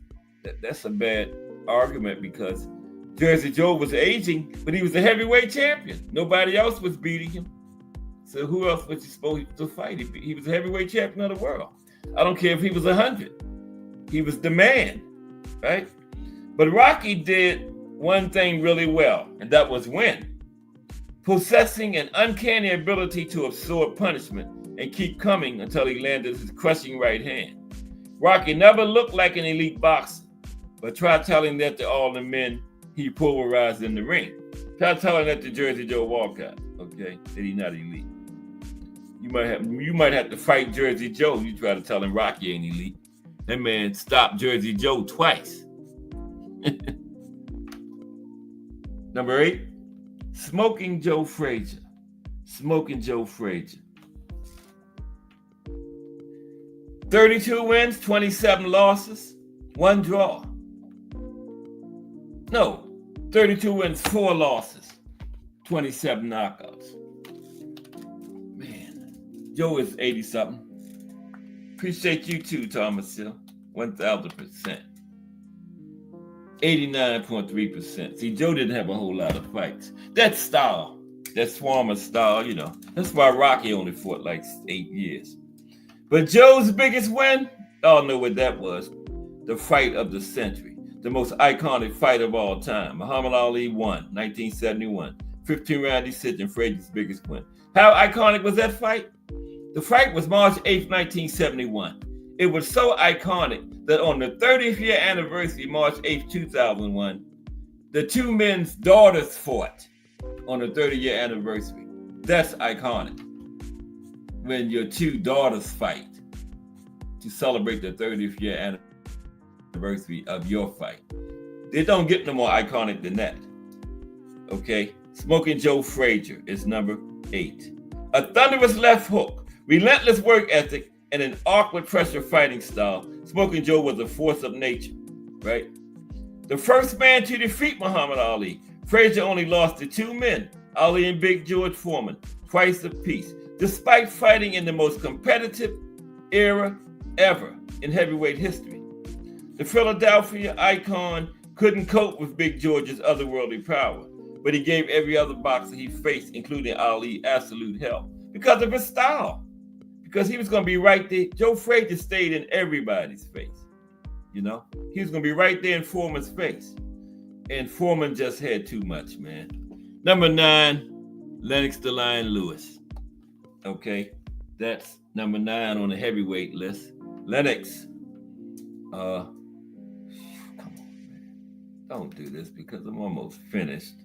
Speaker 4: a bad argument because Jersey Joe was aging, but he was a heavyweight champion. Nobody else was beating him. So who else was he supposed to fight? He was a heavyweight champion of the world. I don't care if he was 100. He was the man, right? But Rocky did one thing really well, and that was win. Possessing an uncanny ability to absorb punishment and keep coming until he landed his crushing right hand. Rocky never looked like an elite boxer, but try telling that to all the men he pulverized in the ring. Try telling that to Jersey Joe Walcott, okay, that he's not elite. You might have to fight Jersey Joe. You try to tell him Rocky ain't elite. That man stopped Jersey Joe twice. Number 8, Smoking Joe Frazier. Smoking Joe Frazier. 32 wins, 27 losses, 1 draw. No, 32 wins, 4 losses, 27 knockouts. Man, Joe is 80-something. Appreciate you too, Thomas Hill. 1,000%. 89.3%. See, Joe didn't have a whole lot of fights. That style, that Swarmer style, you know, that's why Rocky only fought like 8 years. But Joe's biggest win, y'all know what that was. The fight of the century. The most iconic fight of all time. Muhammad Ali won, 1971. 15-round decision, Frazier's biggest win. How iconic was that fight? The fight was March 8th, 1971. It was so iconic that on the 30th year anniversary, March 8th, 2001, the 2 men's daughters fought on the 30-year anniversary. That's iconic. When your 2 daughters fight to celebrate the 30th year anniversary of your fight. They don't get no more iconic than that. Okay? Smoking Joe Frazier is number 8. A thunderous left hook, relentless work ethic, and an awkward pressure fighting style. Smoking Joe was a force of nature, right? The first man to defeat Muhammad Ali. Frazier only lost to 2 men, Ali and Big George Foreman, twice apiece, despite fighting in the most competitive era ever in heavyweight history. The Philadelphia icon couldn't cope with Big George's otherworldly power, but he gave every other boxer he faced, including Ali, absolute hell because of his style. Because he was going to be right there. Joe Frazier stayed in everybody's face. You know, he was going to be right there in Foreman's face. And Foreman just had too much, man. Number 9, Lennox the Lion Lewis. Okay, that's number 9 on the heavyweight list. Lennox. Come on, man. Don't do this because I'm almost finished.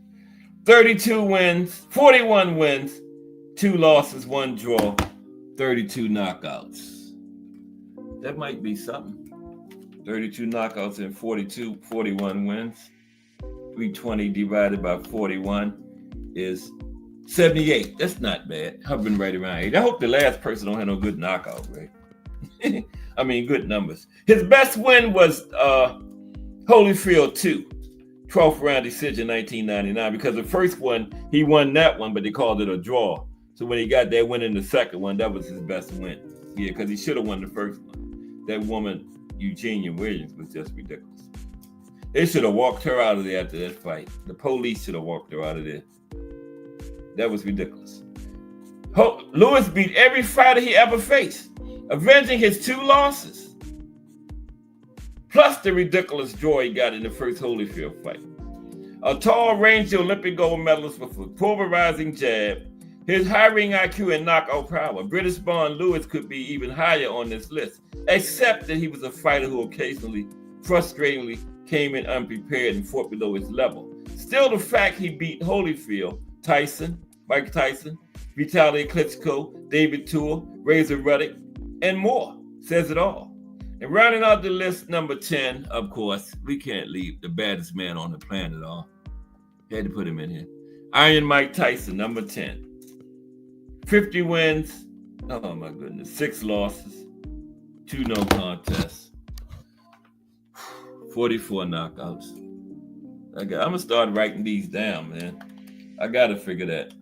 Speaker 4: 32 wins, 41 wins, 2 losses, 1 draw, 32 knockouts. That might be something. 32 knockouts and 41 wins. 320 divided by 41 is 78. That's not bad. Hovering right around 8. I hope the last person don't have no good knockout, right? I mean, good numbers. His best win was Holyfield 2. 12th round decision, 1999. Because the first one, he won that one, but they called it a draw. So when he got that win in the second one, that was his best win. Yeah, because he should have won the first one. That woman, Eugenia Williams, was just ridiculous. They should have walked her out of there after that fight. The police should have walked her out of there. That was ridiculous. Lewis beat every fighter he ever faced, avenging his 2 losses, plus the ridiculous draw he got in the first Holyfield fight. A tall, rangy Olympic gold medalist with a pulverizing jab, his high ring IQ and knockout power, British-born Lewis could be even higher on this list, except that he was a fighter who occasionally, frustratingly, came in unprepared and fought below his level. Still, the fact he beat Holyfield, Mike Tyson, Vitaly Klitschko, David Tua, Razor Ruddock, and more says it all. And rounding out the list, number 10, of course, we can't leave the baddest man on the planet off. Had to put him in here. Iron Mike Tyson, number 10. 50 wins. Oh my goodness. 6 losses. 2 no contests. 44 knockouts. I'm going to start writing these down, man. I got to figure that.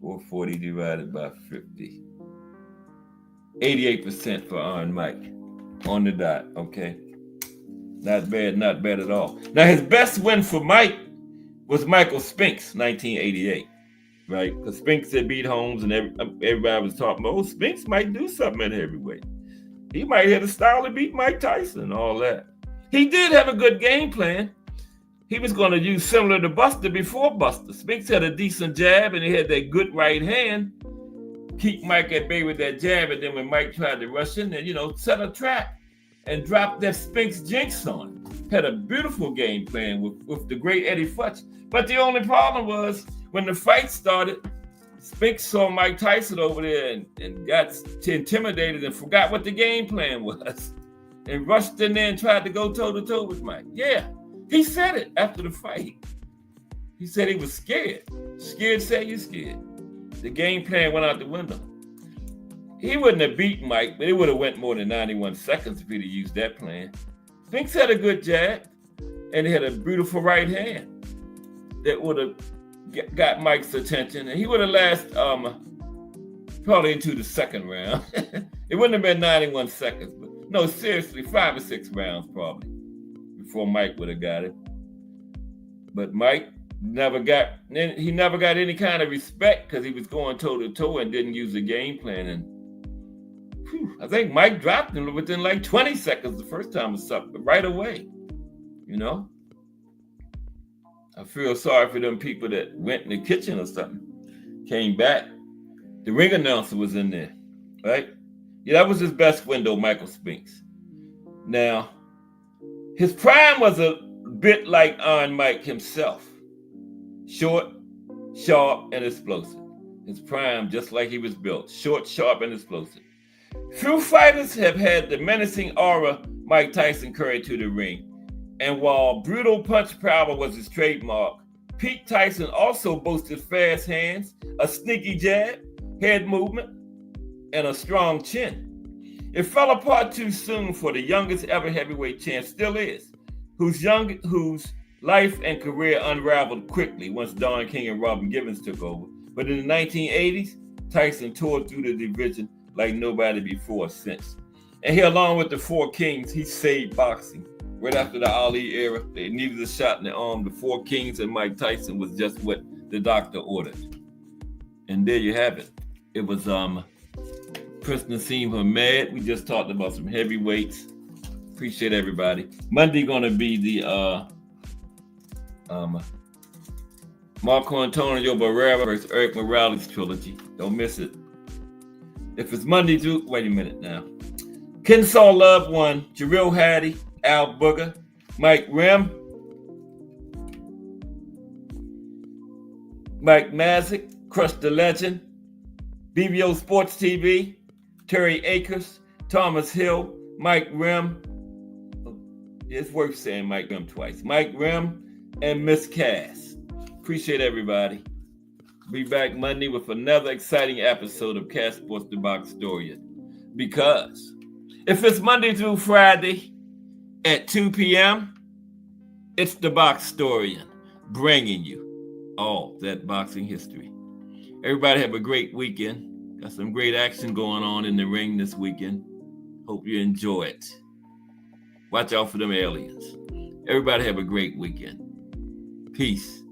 Speaker 4: 440 divided by 50. 88% for Iron Mike. On the dot, okay? Not bad at all. Now, his best win for Mike was Michael Spinks, 1988, right? Because Spinks had beat Holmes, and everybody was talking about, Spinks might do something at heavyweight. He might have the style to beat Mike Tyson and all that. He did have a good game plan. He was going to use similar to Buster before Buster. Spinks had a decent jab, and he had that good right hand. Keep Mike at bay with that jab, and then when Mike tried to rush in there, set a trap and drop that Spinks jinx on him. Had a beautiful game plan with the great Eddie Futch. But the only problem was when the fight started, Spinks saw Mike Tyson over there and got intimidated and forgot what the game plan was and rushed in there and tried to go toe-to-toe with Mike. Yeah, he said it after the fight. He said he was scared. Scared say you scared. The game plan went out the window. He wouldn't have beat Mike, but it would have went more than 91 seconds if he'd have used that plan. Spinks had a good jab, and he had a beautiful right hand that would have got Mike's attention, and he would have lasted probably into the second round. It wouldn't have been 91 seconds, but no, seriously, 5 or 6 rounds probably before Mike would have got it. But Mike never got any kind of respect because he was going toe-to-toe and didn't use the game plan. And I think Mike dropped him within like 20 seconds the first time or something, right away. I feel sorry for them people that went in the kitchen or something, came back. The ring announcer was in there, right? Yeah, that was his best window, Michael Spinks. Now, his prime was a bit like Iron Mike himself. Short, sharp, and explosive. His prime, just like he was built. Short, sharp, and explosive. Few fighters have had the menacing aura Mike Tyson carried to the ring. And while brutal punch power was his trademark, Pete Tyson also boasted fast hands, a sneaky jab, head movement, and a strong chin. It fell apart too soon for the youngest ever heavyweight champ, still is, whose life and career unraveled quickly once Don King and Robin Givens took over. But in the 1980s, Tyson tore through the division like nobody before or since. And he, along with the Four Kings, he saved boxing. Right after the Ali era, they needed a shot in the arm. The Four Kings and Mike Tyson was just what the doctor ordered. And there you have it. It was Prince Naseem Hamed. We just talked about some heavyweights. Appreciate everybody. Monday gonna be the Marco Antonio Barrera versus Eric Morales trilogy. Don't miss it. If it's Monday through, wait a minute now. Kensaw Love won. Jarrell Hattie, Al Booger, Mike Rim, Mike Mazik, Crush the Legend, BBO Sports TV, Terry Akers, Thomas Hill, Mike Rim. It's worth saying Mike Rim twice. Mike Rim and Miss Cass. Appreciate everybody. Be back Monday with another exciting episode of Cass Sports the Box Story. Because if it's Monday through Friday at 2 p.m., it's the Box Storian bringing you all that boxing history. Everybody have a great weekend. Got some great action going on in the ring this weekend. Hope you enjoy it. Watch out for them aliens. Everybody have a great weekend. Peace.